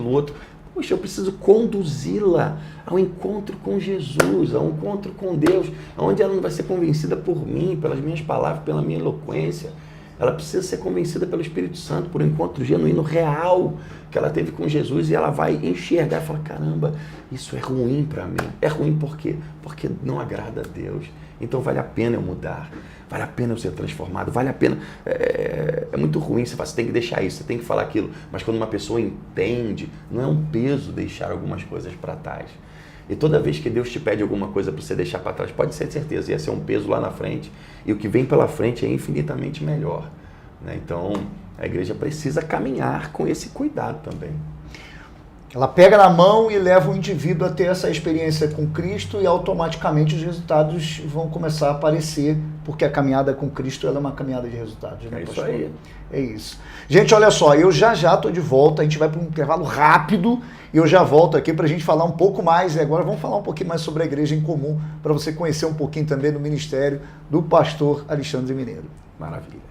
outro. Poxa, eu preciso conduzi-la ao encontro com Jesus, ao encontro com Deus, onde ela não vai ser convencida por mim, pelas minhas palavras, pela minha eloquência. Ela precisa ser convencida pelo Espírito Santo, por um encontro genuíno, real, que ela teve com Jesus, e ela vai enxergar e falar, caramba, isso é ruim para mim. É ruim por quê? Porque não agrada a Deus. Então vale a pena eu mudar, vale a pena eu ser transformado, vale a pena... É muito ruim, você tem que deixar isso, você tem que falar aquilo. Mas quando uma pessoa entende, não é um peso deixar algumas coisas para trás. E toda vez que Deus te pede alguma coisa para você deixar para trás, pode ser certeza, ia ser um peso lá na frente, e o que vem pela frente é infinitamente melhor, né? Então, a igreja precisa caminhar com esse cuidado também. Ela pega na mão e leva o indivíduo a ter essa experiência com Cristo, e automaticamente os resultados vão começar a aparecer, porque a caminhada com Cristo ela é uma caminhada de resultados. Né, isso pastor? aí. É isso. Gente, olha só, eu já estou de volta, a gente vai para um intervalo rápido e eu já volto aqui para a gente falar um pouco mais, e agora vamos falar um pouquinho mais sobre a Igreja em Comum, para você conhecer um pouquinho também do ministério do pastor Alexandre Mineiro. Maravilha.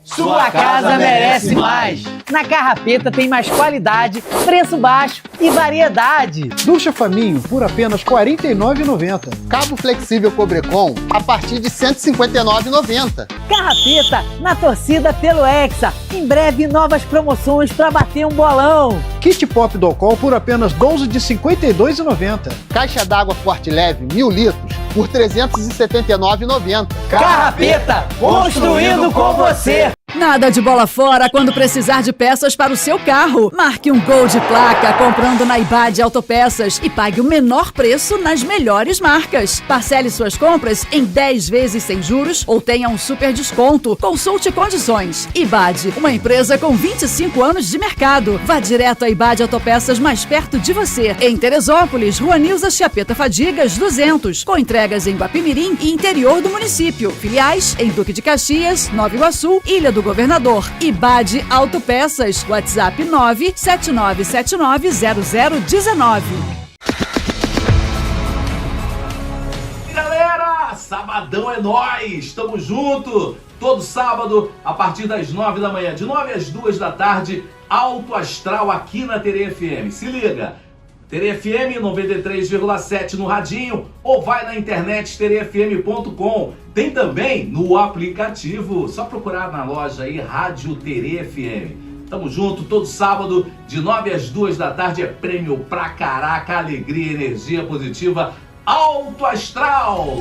Sua casa merece mais. Na Carrapeta tem mais qualidade, preço baixo e variedade. Ducha Faminho por apenas R$ 49,90. Cabo flexível Cobrecon a partir de R$ 159,90. Carrapeta, na torcida pelo Hexa. Em breve, novas promoções para bater um bolão. Kit Pop Docol por apenas R$ 12 de R$ 52,90. Caixa d'água Forte Leve 1000 litros por R$ 379,90. Carrapeta, construindo com você. Nada de bola fora quando precisar de peças para o seu carro. Marque um Gol de placa comprando na Ibade Autopeças e pague o menor preço nas melhores marcas. Parcele suas compras em 10 vezes sem juros ou tenha um super desconto. Consulte condições. Ibade, uma empresa com 25 anos de mercado. Vá direto à Ibade Autopeças mais perto de você. Em Teresópolis, Rua Nilza Chiapeta Fadigas, 200. Com entregas em Guapimirim e interior do município. Filiais em Duque de Caxias, Nova Iguaçu, Ilha do Governador. Ibade Autopeças. WhatsApp 979790019. Galera, sabadão é nóis! Tamo junto! Todo sábado, a partir das 9 da manhã, de 9 às 2 da tarde, Alto Astral aqui na TR FM. Se liga! TR FM 93,7 no radinho, ou vai na internet terefm.com. Tem também no aplicativo, só procurar na loja aí, Rádio TR FM. Tamo junto, todo sábado, de 9 às 2 da tarde, é prêmio pra caraca, alegria, energia positiva, Alto Astral!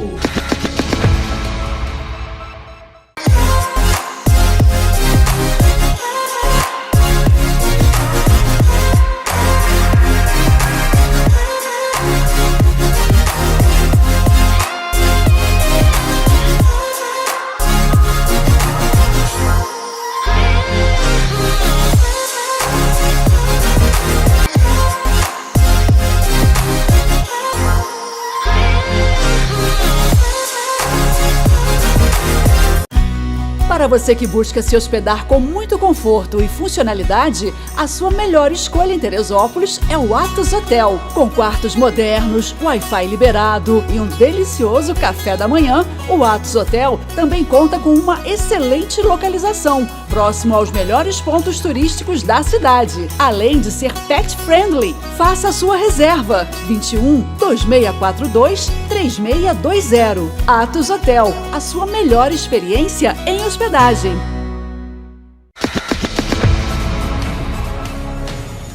Para você que busca se hospedar com muito conforto e funcionalidade, a sua melhor escolha em Teresópolis é o Atos Hotel. Com quartos modernos, Wi-Fi liberado e um delicioso café da manhã, o Atos Hotel também conta com uma excelente localização, próximo aos melhores pontos turísticos da cidade, além de ser pet friendly. Faça a sua reserva 21 2642 3620. Atos Hotel, a sua melhor experiência em hospedagem.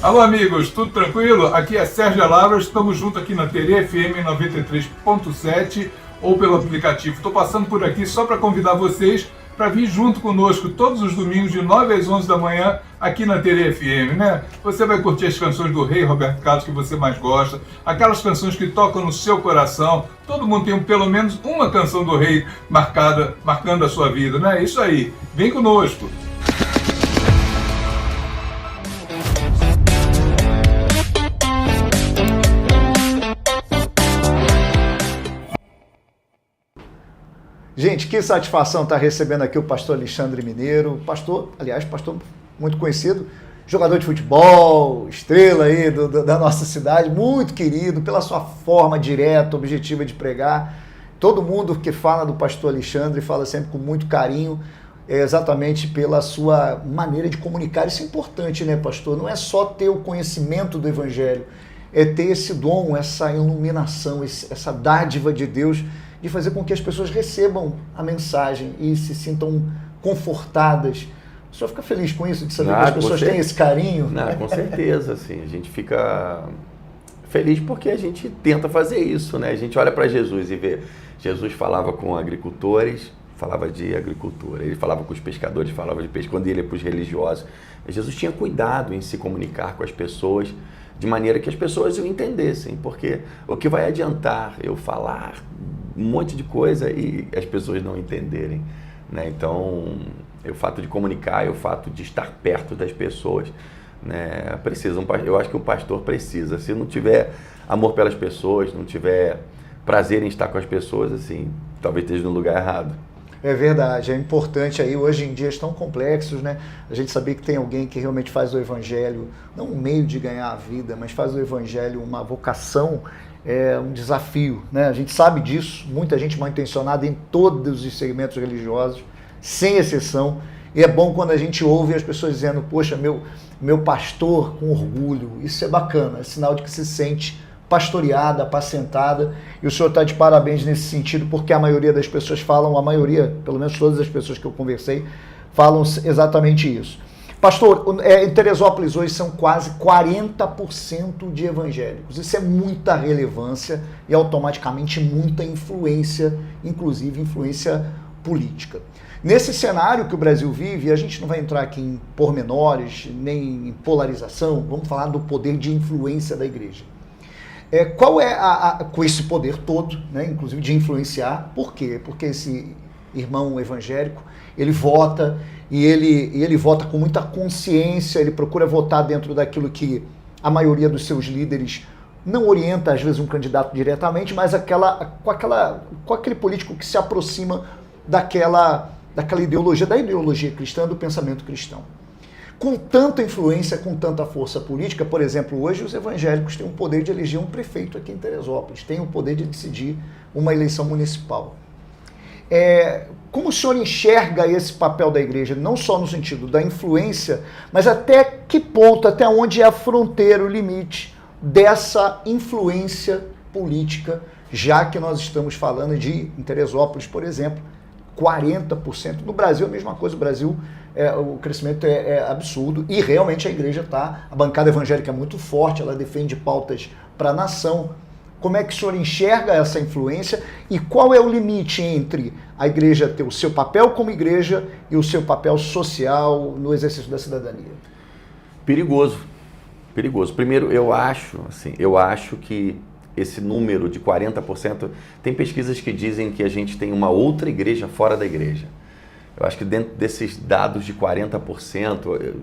Alô, amigos, tudo tranquilo? Aqui é Sérgio Lavras, estamos juntos aqui na TV FM 93.7 ou pelo aplicativo. Estou passando por aqui só para convidar vocês para vir junto conosco todos os domingos de 9 às 11 da manhã aqui na TV FM, né? Você vai curtir as canções do Rei Roberto Carlos que você mais gosta, aquelas canções que tocam no seu coração. Todo mundo tem pelo menos uma canção do Rei marcando a sua vida, né? Isso aí, vem conosco. Gente, que satisfação estar recebendo aqui o pastor Alexandre Mineiro, pastor muito conhecido, jogador de futebol, estrela aí da nossa cidade, muito querido pela sua forma direta, objetiva de pregar. Todo mundo que fala do pastor Alexandre fala sempre com muito carinho, exatamente pela sua maneira de comunicar. Isso é importante, né, pastor? Não é só ter o conhecimento do evangelho, é ter esse dom, essa iluminação, essa dádiva de Deus, de fazer com que as pessoas recebam a mensagem e se sintam confortadas. O senhor fica feliz com isso, de saber que as pessoas têm esse carinho? Não, com certeza, assim, a gente fica feliz porque a gente tenta fazer isso, né? A gente olha para Jesus e vê, Jesus falava com agricultores, falava de agricultura, ele falava com os pescadores, falava de peixe, quando ele ia para os religiosos. Jesus tinha cuidado em se comunicar com as pessoas de maneira que as pessoas o entendessem, porque o que vai adiantar eu falar um monte de coisa e as pessoas não entenderem, né? Então, o fato de comunicar, o fato de estar perto das pessoas, né? Eu acho que o pastor precisa. Se não tiver amor pelas pessoas, não tiver prazer em estar com as pessoas, assim, talvez esteja no lugar errado. É verdade, é importante aí, hoje em dias tão complexos, né? A gente saber que tem alguém que realmente faz do evangelho, não um meio de ganhar a vida, mas faz do evangelho uma vocação, um desafio, né? A gente sabe disso, muita gente mal intencionada em todos os segmentos religiosos, sem exceção, e é bom quando a gente ouve as pessoas dizendo, poxa, meu pastor com orgulho, isso é bacana, é sinal de que se sente pastoreada, apacentada, e o senhor está de parabéns nesse sentido, porque a maioria das pessoas falam, pelo menos todas as pessoas que eu conversei, falam exatamente isso. Pastor, em Teresópolis hoje são quase 40% de evangélicos. Isso é muita relevância e automaticamente muita influência, inclusive influência política. Nesse cenário que o Brasil vive, a gente não vai entrar aqui em pormenores, nem em polarização, vamos falar do poder de influência da igreja. Qual é com esse poder todo, né, inclusive de influenciar, por quê? Porque esse irmão evangélico, ele vota e ele vota com muita consciência, ele procura votar dentro daquilo que a maioria dos seus líderes não orienta, às vezes, um candidato diretamente, mas com aquele político que se aproxima daquela ideologia, da ideologia cristã, do pensamento cristão. Com tanta influência, com tanta força política, por exemplo, hoje os evangélicos têm o poder de eleger um prefeito aqui em Teresópolis, têm o poder de decidir uma eleição municipal. Como o senhor enxerga esse papel da igreja, não só no sentido da influência, mas até que ponto, até onde é a fronteira, o limite dessa influência política, já que nós estamos falando em Teresópolis, por exemplo, 40%. No Brasil, a mesma coisa. O Brasil, o crescimento é absurdo e realmente a igreja a bancada evangélica é muito forte, ela defende pautas para a nação. Como é que o senhor enxerga essa influência e qual é o limite entre a igreja ter o seu papel como igreja e o seu papel social no exercício da cidadania? Perigoso. Primeiro, eu acho que esse número de 40%, tem pesquisas que dizem que a gente tem uma outra igreja fora da igreja. Eu acho que dentro desses dados de 40%,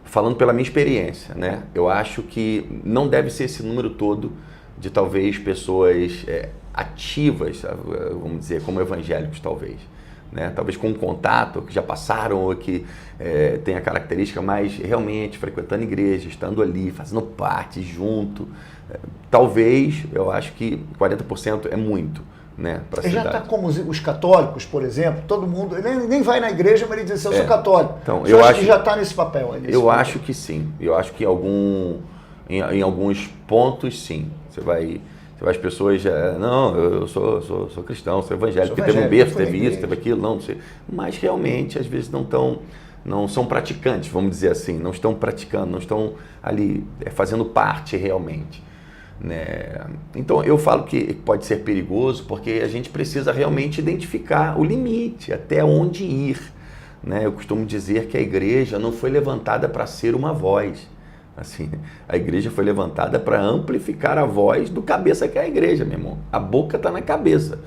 falando pela minha experiência, né, eu acho que não deve ser esse número todo de talvez pessoas ativas, vamos dizer, como evangélicos talvez. Né? Talvez com um contato, que já passaram ou que tem a característica, mas realmente frequentando igreja, estando ali, fazendo parte, junto. Talvez, eu acho que 40% é muito, né, para a cidade. Já está como os católicos, por exemplo, todo mundo, ele nem vai na igreja, mas ele diz assim, eu sou católico. Então, eu acho que já está nesse papel. Acho que sim. Eu acho que em alguns pontos, sim. As pessoas, não, eu sou cristão, sou evangélico, porque teve um berço, teve isso, teve aquilo, não sei. Mas realmente, às vezes, não estão não são praticantes, vamos dizer assim, não estão praticando, não estão ali fazendo parte realmente. Né? Então eu falo que pode ser perigoso porque a gente precisa realmente identificar o limite, até onde ir. Né? Eu costumo dizer que a igreja não foi levantada para ser uma voz. Assim, a igreja foi levantada para amplificar a voz do cabeça que é a igreja, meu irmão. A boca está na cabeça.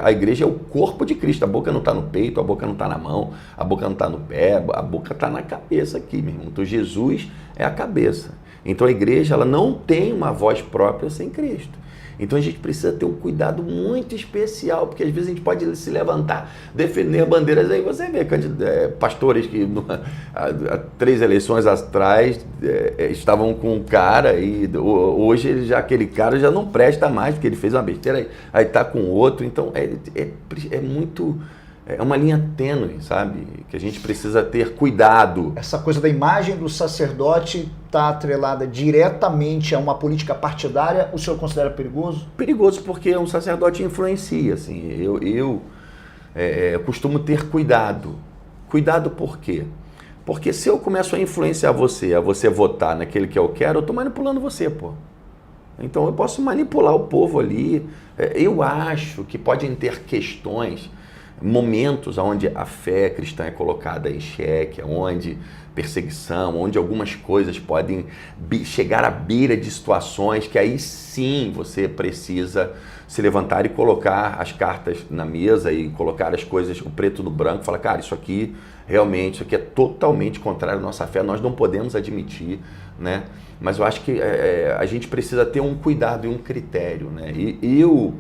A igreja é o corpo de Cristo. A boca não está no peito, a boca não está na mão, a boca não está no pé, a boca está na cabeça aqui, meu irmão. Então Jesus é a cabeça. Então a igreja ela não tem uma voz própria sem Cristo. Então a gente precisa ter um cuidado muito especial, porque às vezes a gente pode se levantar, defender bandeiras, aí você vê pastores que há 3 eleições atrás estavam com um cara e hoje aquele cara já não presta mais, porque ele fez uma besteira, aí está com outro. Então é uma linha tênue, sabe? Que a gente precisa ter cuidado. Essa coisa da imagem do sacerdote está atrelada diretamente a uma política partidária, o senhor considera perigoso? Perigoso porque um sacerdote influencia, assim. Eu costumo ter cuidado. Cuidado por quê? Porque se eu começo a influenciar você, a você votar naquele que eu quero, eu estou manipulando você, pô. Então eu posso manipular o povo ali. Eu acho que podem ter questões, momentos onde a fé cristã é colocada em xeque, onde perseguição, onde algumas coisas podem chegar à beira de situações que aí sim você precisa se levantar e colocar as cartas na mesa e colocar as coisas, o preto no branco, falar, cara, isso aqui realmente, isso aqui é totalmente contrário à nossa fé, nós não podemos admitir, né? Mas eu acho que a gente precisa ter um cuidado e um critério, né? E eu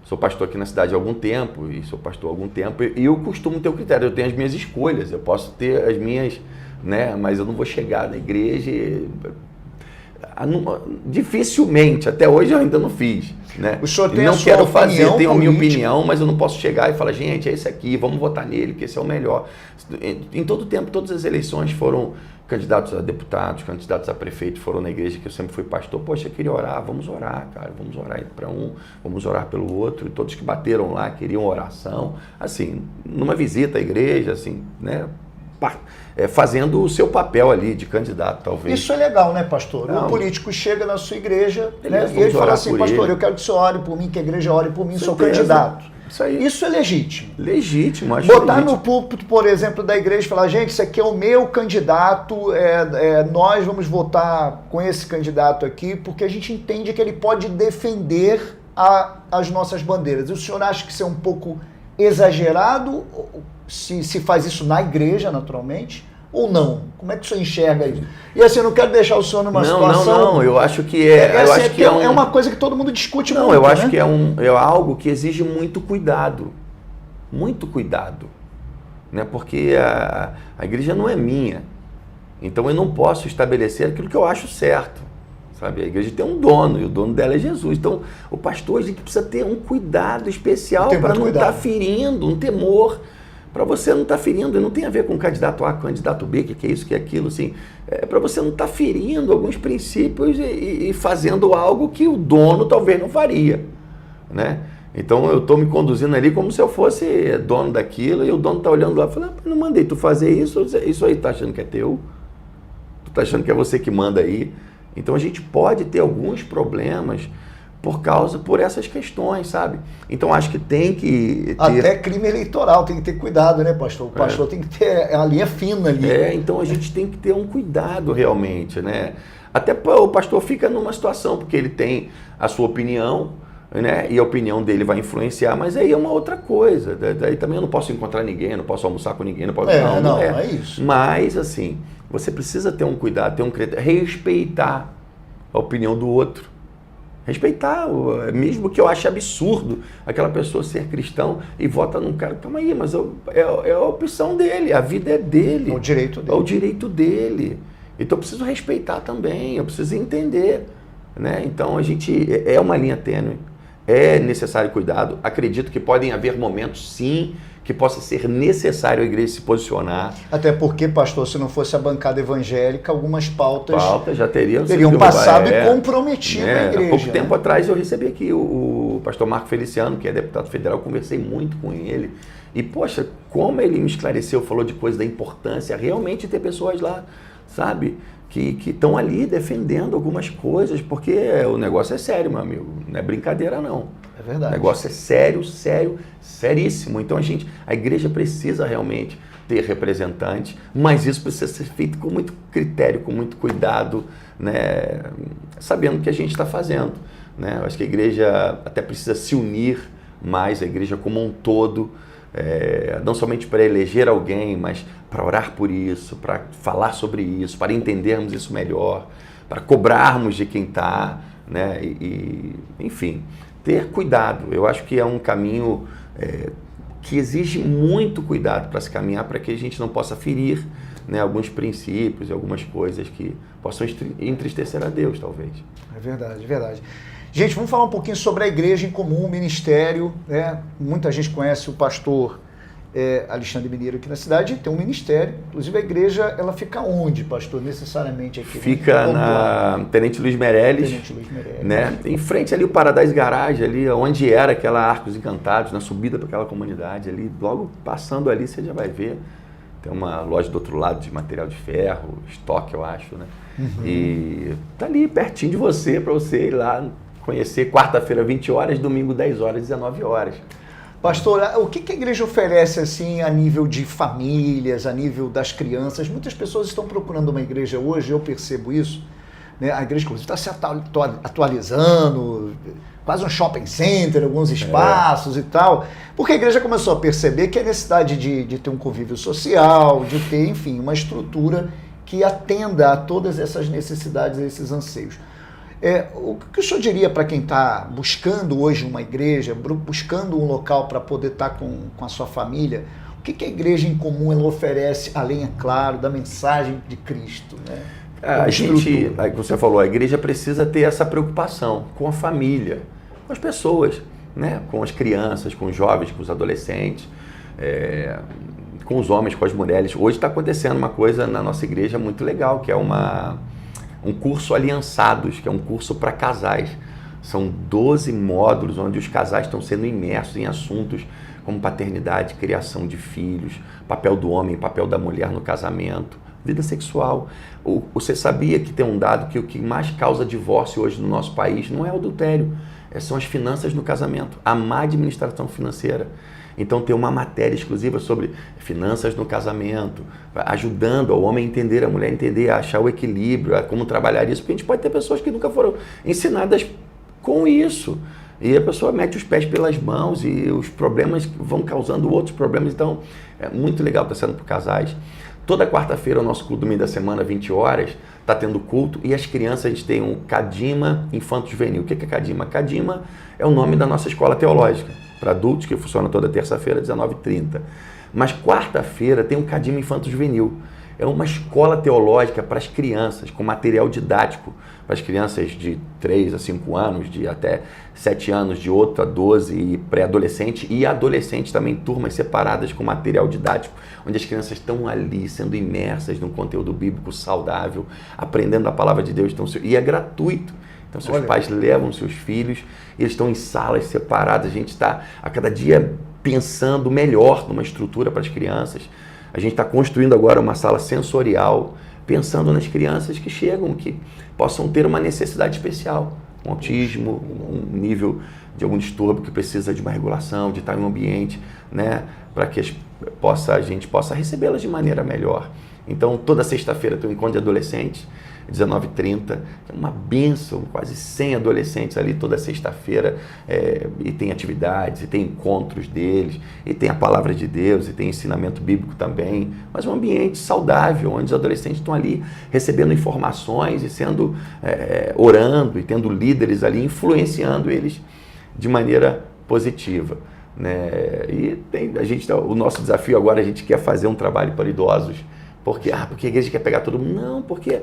sou pastor aqui na cidade há algum tempo, e eu costumo ter o critério, eu tenho as minhas escolhas, eu posso ter as minhas, né, mas eu não vou chegar na igreja dificilmente, até hoje eu ainda não fiz, né? O senhor tem não a sua quero fazer, tenho a minha política. Opinião, mas eu não posso chegar e falar, gente, é esse aqui, vamos votar nele, que esse é o melhor. Em todo tempo, todas as eleições foram candidatos a deputados, candidatos a prefeito, foram na igreja que eu sempre fui pastor. Poxa, eu queria orar, vamos orar, cara, vamos orar para um, vamos orar pelo outro. E todos que bateram lá queriam oração. Assim, numa visita à igreja, assim, né, fazendo o seu papel ali de candidato, talvez. Isso é legal, né, pastor? Não. O político chega na sua igreja, Beleza, né, e ele fala orar assim, por pastor, ele. eu quero que o senhor ore por mim, que a igreja ore por mim, sou Certeza. candidato. Isso aí. Isso é legítimo. Legítimo, acho Botar legítimo. no púlpito, por exemplo, da igreja e falar, gente, esse aqui é o meu candidato, nós vamos votar com esse candidato aqui, porque a gente entende que ele pode defender as nossas bandeiras. O senhor acha que isso é um pouco exagerado, se faz isso na igreja, naturalmente, ou não? Como é que o senhor enxerga isso? E assim, eu não quero deixar o senhor numa situação... Não, eu acho que é uma coisa que todo mundo discute muito, eu acho né? que é algo que exige muito cuidado, né? Porque a igreja não é minha, então eu não posso estabelecer aquilo que eu acho certo, sabe? A igreja tem um dono, e o dono dela é Jesus, então o pastor, a gente precisa ter um cuidado especial para não estar ferindo, um temor, para você não estar ferindo, e não tem a ver com candidato A, candidato B, que é isso, que é aquilo, assim, para você não estar ferindo alguns princípios e fazendo algo que o dono talvez não faria, né? Então eu estou me conduzindo ali como se eu fosse dono daquilo, e o dono está olhando lá e falando, não mandei tu fazer isso aí tá achando que é teu? Tu tá achando que é você que manda aí? Então a gente pode ter alguns problemas por essas questões, sabe? Então acho que tem que ter... Até crime eleitoral, tem que ter cuidado, né, pastor? O pastor tem que ter a linha fina ali. Então a gente tem que ter um cuidado realmente, né? Até o pastor fica numa situação, porque ele tem a sua opinião, né? E a opinião dele vai influenciar, mas aí é uma outra coisa. Daí também eu não posso encontrar ninguém, não posso almoçar com ninguém, não posso... Não é isso. Mas, assim, você precisa ter um cuidado, ter um critério, respeitar a opinião do outro. Respeitar, mesmo que eu ache absurdo aquela pessoa ser cristão e vota num cara, calma aí, mas é a opção dele, a vida é dele. É o direito dele. É o direito dele. Então eu preciso respeitar também, eu preciso entender, né? Então a gente, é uma linha tênue, é necessário cuidado. Acredito que podem haver momentos, sim, que possa ser necessário a igreja se posicionar. Até porque, pastor, se não fosse a bancada evangélica, algumas pautas já teriam passado e comprometido a igreja. Há pouco tempo atrás eu recebi aqui o pastor Marco Feliciano, que é deputado federal, conversei muito com ele. E, poxa, como ele me esclareceu, falou de coisa da importância realmente ter pessoas lá, sabe, que estão ali defendendo algumas coisas, porque o negócio é sério, meu amigo, não é brincadeira não. É verdade. O negócio é sério, seríssimo. Então a igreja precisa realmente ter representante, mas isso precisa ser feito com muito critério, com muito cuidado, né, sabendo o que a gente está fazendo. Né? Eu acho que a igreja até precisa se unir mais, a igreja como um todo, não somente para eleger alguém, mas para orar por isso, para falar sobre isso, para entendermos isso melhor, para cobrarmos de quem está, né? Enfim, ter cuidado. Eu acho que é um caminho que exige muito cuidado para se caminhar, para que a gente não possa ferir, né, alguns princípios e algumas coisas que possam entristecer a Deus, talvez. É verdade, é verdade. Gente, vamos falar um pouquinho sobre a igreja em comum, o ministério, né? Muita gente conhece o pastor Alexandre Mineiro aqui na cidade, tem um ministério. Inclusive a igreja, ela fica onde, pastor, necessariamente aqui? Fica na Tenente Luiz Meirelles, né? Em frente ali o Paradise Garage, ali onde era aquela Arcos Encantados, na subida para aquela comunidade ali, logo passando ali você já vai ver. Tem uma loja do outro lado de material de ferro, estoque, eu acho, né? Uhum. E tá ali pertinho de você, para você ir lá conhecer, quarta-feira 20 horas, domingo 10 horas, 19 horas. Pastor, o que a igreja oferece assim a nível de famílias, a nível das crianças? Muitas pessoas estão procurando uma igreja hoje, eu percebo isso, né? A igreja inclusive está se atualizando, quase um shopping center, alguns espaços e tal, porque a igreja começou a perceber que a necessidade de ter um convívio social, de ter, enfim, uma estrutura que atenda a todas essas necessidades, esses anseios. O que o senhor diria para quem está buscando hoje uma igreja, buscando um local para poder estar com a sua família? O que a igreja em comum ela oferece, além, é claro, da mensagem de Cristo? Né? A gente, você falou, a igreja precisa ter essa preocupação com a família, com as pessoas, né? Com as crianças, com os jovens, com os adolescentes, com os homens, com as mulheres. Hoje está acontecendo uma coisa na nossa igreja muito legal, que é um curso Aliançados, que é um curso para casais. São 12 módulos onde os casais estão sendo imersos em assuntos como paternidade, criação de filhos, papel do homem, papel da mulher no casamento, vida sexual. Você sabia que tem um dado que o que mais causa divórcio hoje no nosso país não é o adultério, são as finanças no casamento, a má administração financeira. Então tem uma matéria exclusiva sobre finanças no casamento, ajudando o homem a entender, a mulher a entender, a achar o equilíbrio, a como trabalhar isso, porque a gente pode ter pessoas que nunca foram ensinadas com isso. E a pessoa mete os pés pelas mãos e os problemas vão causando outros problemas. Então é muito legal estar sendo para casais. Toda quarta-feira, o nosso culto do meio da semana, 20 horas, está tendo culto, e as crianças, a gente tem um Cadima Infanto Juvenil. O que é Cadima? Cadima é o nome da nossa escola teológica, para adultos, que funciona toda terça-feira, 19h30. Mas quarta-feira tem um Cadima Infanto Juvenil. É uma escola teológica para as crianças, com material didático, para as crianças de 3 a 5 anos, de até 7 anos, de 8 a 12, e pré-adolescente, e adolescente também, turmas separadas com material didático, onde as crianças estão ali, sendo imersas num conteúdo bíblico saudável, aprendendo a palavra de Deus, e é gratuito. Então, seus pais levam seus filhos, eles estão em salas separadas, a gente está a cada dia pensando melhor numa estrutura para as crianças. A gente está construindo agora uma sala sensorial, pensando nas crianças que chegam, que possam ter uma necessidade especial, um autismo, um nível de algum distúrbio que precisa de uma regulação, de estar em um ambiente, né, para que a gente possa recebê-las de maneira melhor. Então, toda sexta-feira tem um encontro de adolescentes, 19h30, é uma bênção, quase 100 adolescentes ali toda sexta-feira, e tem atividades, e tem encontros deles, e tem a palavra de Deus, e tem ensinamento bíblico também, mas um ambiente saudável, onde os adolescentes estão ali recebendo informações e sendo, orando, e tendo líderes ali influenciando eles de maneira positiva. Né? E o nosso desafio agora, a gente quer fazer um trabalho para idosos. Porque a igreja quer pegar todo mundo? Não, porque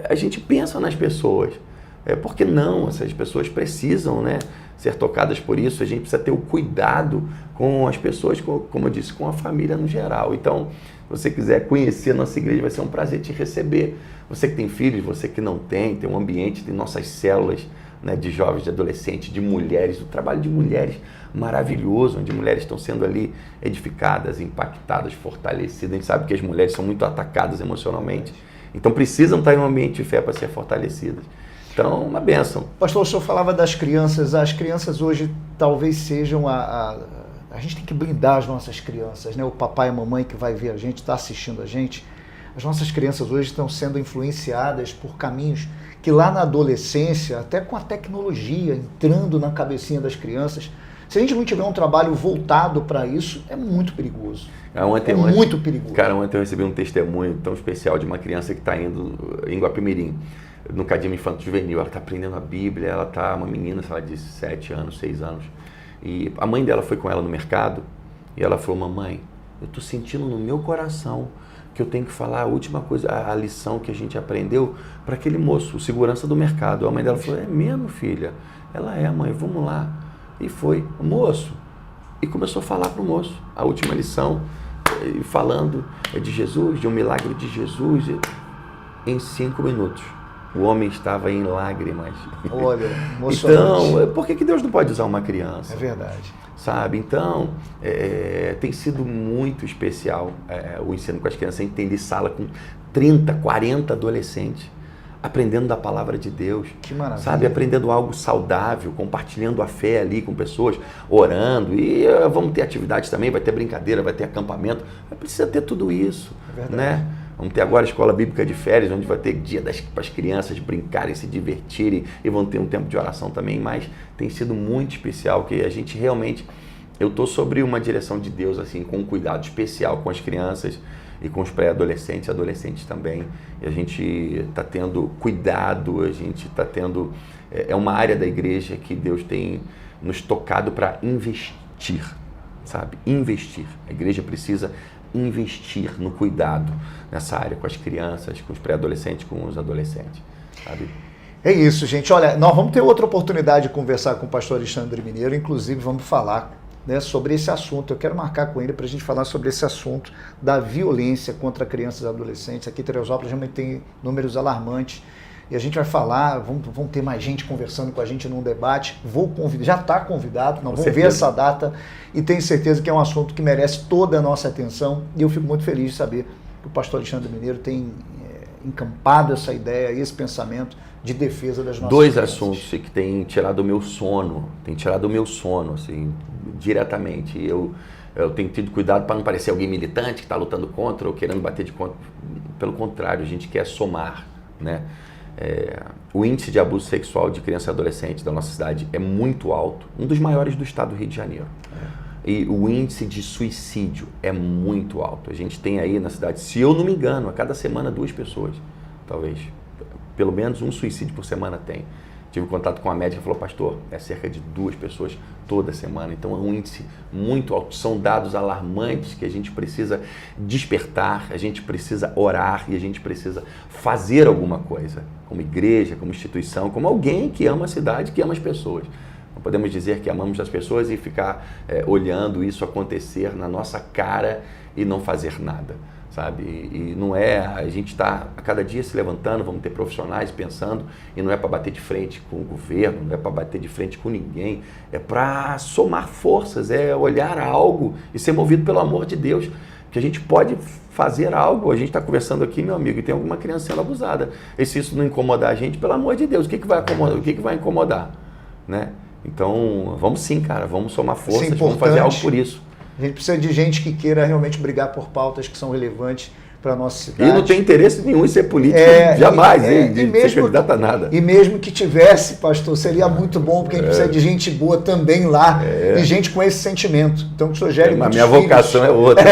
a gente pensa nas pessoas. Por que não? Essas pessoas precisam, né, ser tocadas por isso. A gente precisa ter o cuidado com as pessoas, como eu disse, com a família no geral. Então, se você quiser conhecer a nossa igreja, vai ser um prazer te receber. Você que tem filhos, você que não tem um ambiente, tem nossas células, né, de jovens, de adolescentes, de mulheres, o trabalho de mulheres maravilhoso, onde mulheres estão sendo ali edificadas, impactadas, fortalecidas. A gente sabe que as mulheres são muito atacadas emocionalmente, então precisam estar em um ambiente de fé para ser fortalecidas. Então, uma bênção. Pastor, o senhor falava das crianças. As crianças hoje talvez sejam a gente tem que blindar as nossas crianças, né? O papai e a mamãe que vai ver a gente, está assistindo a gente. As nossas crianças hoje estão sendo influenciadas por caminhos que lá na adolescência, até com a tecnologia entrando na cabecinha das crianças, se a gente não tiver um trabalho voltado para isso, é muito perigoso. Muito perigoso. Cara, ontem eu recebi um testemunho tão especial de uma criança que está indo em Guapimirim, no Cadinho Infanto Juvenil. Ela está aprendendo a Bíblia, ela está uma menina, sei lá, de 7 anos, 6 anos. E a mãe dela foi com ela no mercado e ela falou: mamãe, eu estou sentindo no meu coração que eu tenho que falar a última coisa, a lição que a gente aprendeu para aquele moço, o segurança do mercado. A mãe dela falou: é mesmo, filha? Ela é, mãe, vamos lá. E foi, o moço, e começou a falar para o moço a última lição, falando de Jesus, de um milagre de Jesus. Em 5 minutos, o homem estava em lágrimas. Olha, emocionante. Então, por que Deus não pode usar uma criança? É verdade. Sabe? Então, tem sido muito especial o ensino com as crianças. A gente tem de sala com 30, 40 adolescentes, aprendendo da palavra de Deus. Que maravilha. Sabe? Aprendendo algo saudável, compartilhando a fé ali com pessoas, orando. E vamos ter atividades também, vai ter brincadeira, vai ter acampamento. Precisa ter tudo isso. É verdade. Né? Vamos ter agora a escola bíblica de férias, onde vai ter dia para as crianças brincarem, se divertirem, e vão ter um tempo de oração também, mas tem sido muito especial, que a gente realmente, eu estou sobre uma direção de Deus, assim, com um cuidado especial com as crianças e com os pré-adolescentes, adolescentes também, e a gente está tendo cuidado, a gente está tendo, é uma área da igreja que Deus tem nos tocado para investir, sabe? Investir. A igreja precisa investir no cuidado nessa área com as crianças, com os pré-adolescentes, com os adolescentes, sabe? É isso, gente. Olha, nós vamos ter outra oportunidade de conversar com o pastor Alexandre Mineiro, inclusive vamos falar, né, sobre esse assunto. Eu quero marcar com ele para a gente falar sobre esse assunto da violência contra crianças e adolescentes. Aqui em Teresópolis realmente tem números alarmantes. E a gente vai falar, vamos ter mais gente conversando com a gente num debate. Vou convidar, já está convidado, nós vamos ver essa data e tenho certeza que é um assunto que merece toda a nossa atenção. E eu fico muito feliz de saber que o pastor Alexandre Mineiro tem encampado essa ideia, esse pensamento de defesa das nossas Dois crianças. assuntos que têm tirado o meu sono, assim, diretamente. Eu tenho tido cuidado para não parecer alguém militante que está lutando contra ou querendo bater de contra. Pelo contrário, a gente quer somar, né? O índice de abuso sexual de criança e adolescente da nossa cidade é muito alto, um dos maiores do estado do Rio de Janeiro. E o índice de suicídio é muito alto. A gente tem aí na cidade, se eu não me engano, a cada semana 2 pessoas, talvez, pelo menos um suicídio por semana tem. Tive contato com a médica e falou: pastor, é cerca de 2 pessoas toda semana. Então é um índice muito alto. São dados alarmantes que a gente precisa despertar, a gente precisa orar e a gente precisa fazer alguma coisa, como igreja, como instituição, como alguém que ama a cidade, que ama as pessoas. Não podemos dizer que amamos as pessoas e ficar olhando isso acontecer na nossa cara e não fazer nada. Sabe? E não é, a gente está a cada dia se levantando, vamos ter profissionais pensando, e não é para bater de frente com o governo, não é para bater de frente com ninguém, é para somar forças, é olhar algo e ser movido pelo amor de Deus, que a gente pode fazer algo. A gente está conversando aqui, meu amigo, e tem alguma criança sendo abusada, e se isso não incomodar a gente, pelo amor de Deus, o que vai incomodar? Né? Então, vamos sim, cara, vamos somar forças, vamos fazer algo por isso. A gente precisa de gente que queira realmente brigar por pautas que são relevantes para a nossa cidade. E não tem interesse nenhum em ser político, jamais, de ser candidato a nada. E mesmo que tivesse, pastor, seria muito bom, porque a gente precisa de gente boa também lá, e gente com esse sentimento. Então, que o senhor gere muitos filhos. Minha vocação é outra.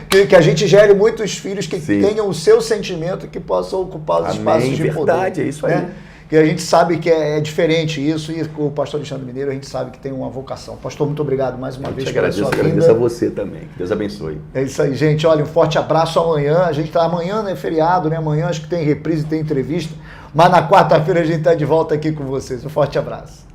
Que a gente gere muitos filhos que tenham o seu sentimento e que possam ocupar os espaços de poder. Verdade, é isso aí. E a gente sabe que é diferente isso, e com o pastor Alexandre Mineiro a gente sabe que tem uma vocação. Pastor, muito obrigado mais uma vez pela sua vinda. Agradeço a você também, que Deus abençoe. É isso aí, gente. Olha, um forte abraço amanhã. A gente tá amanhã, né, feriado, né? Amanhã acho que tem reprise, tem entrevista. Mas na quarta-feira a gente está de volta aqui com vocês. Um forte abraço.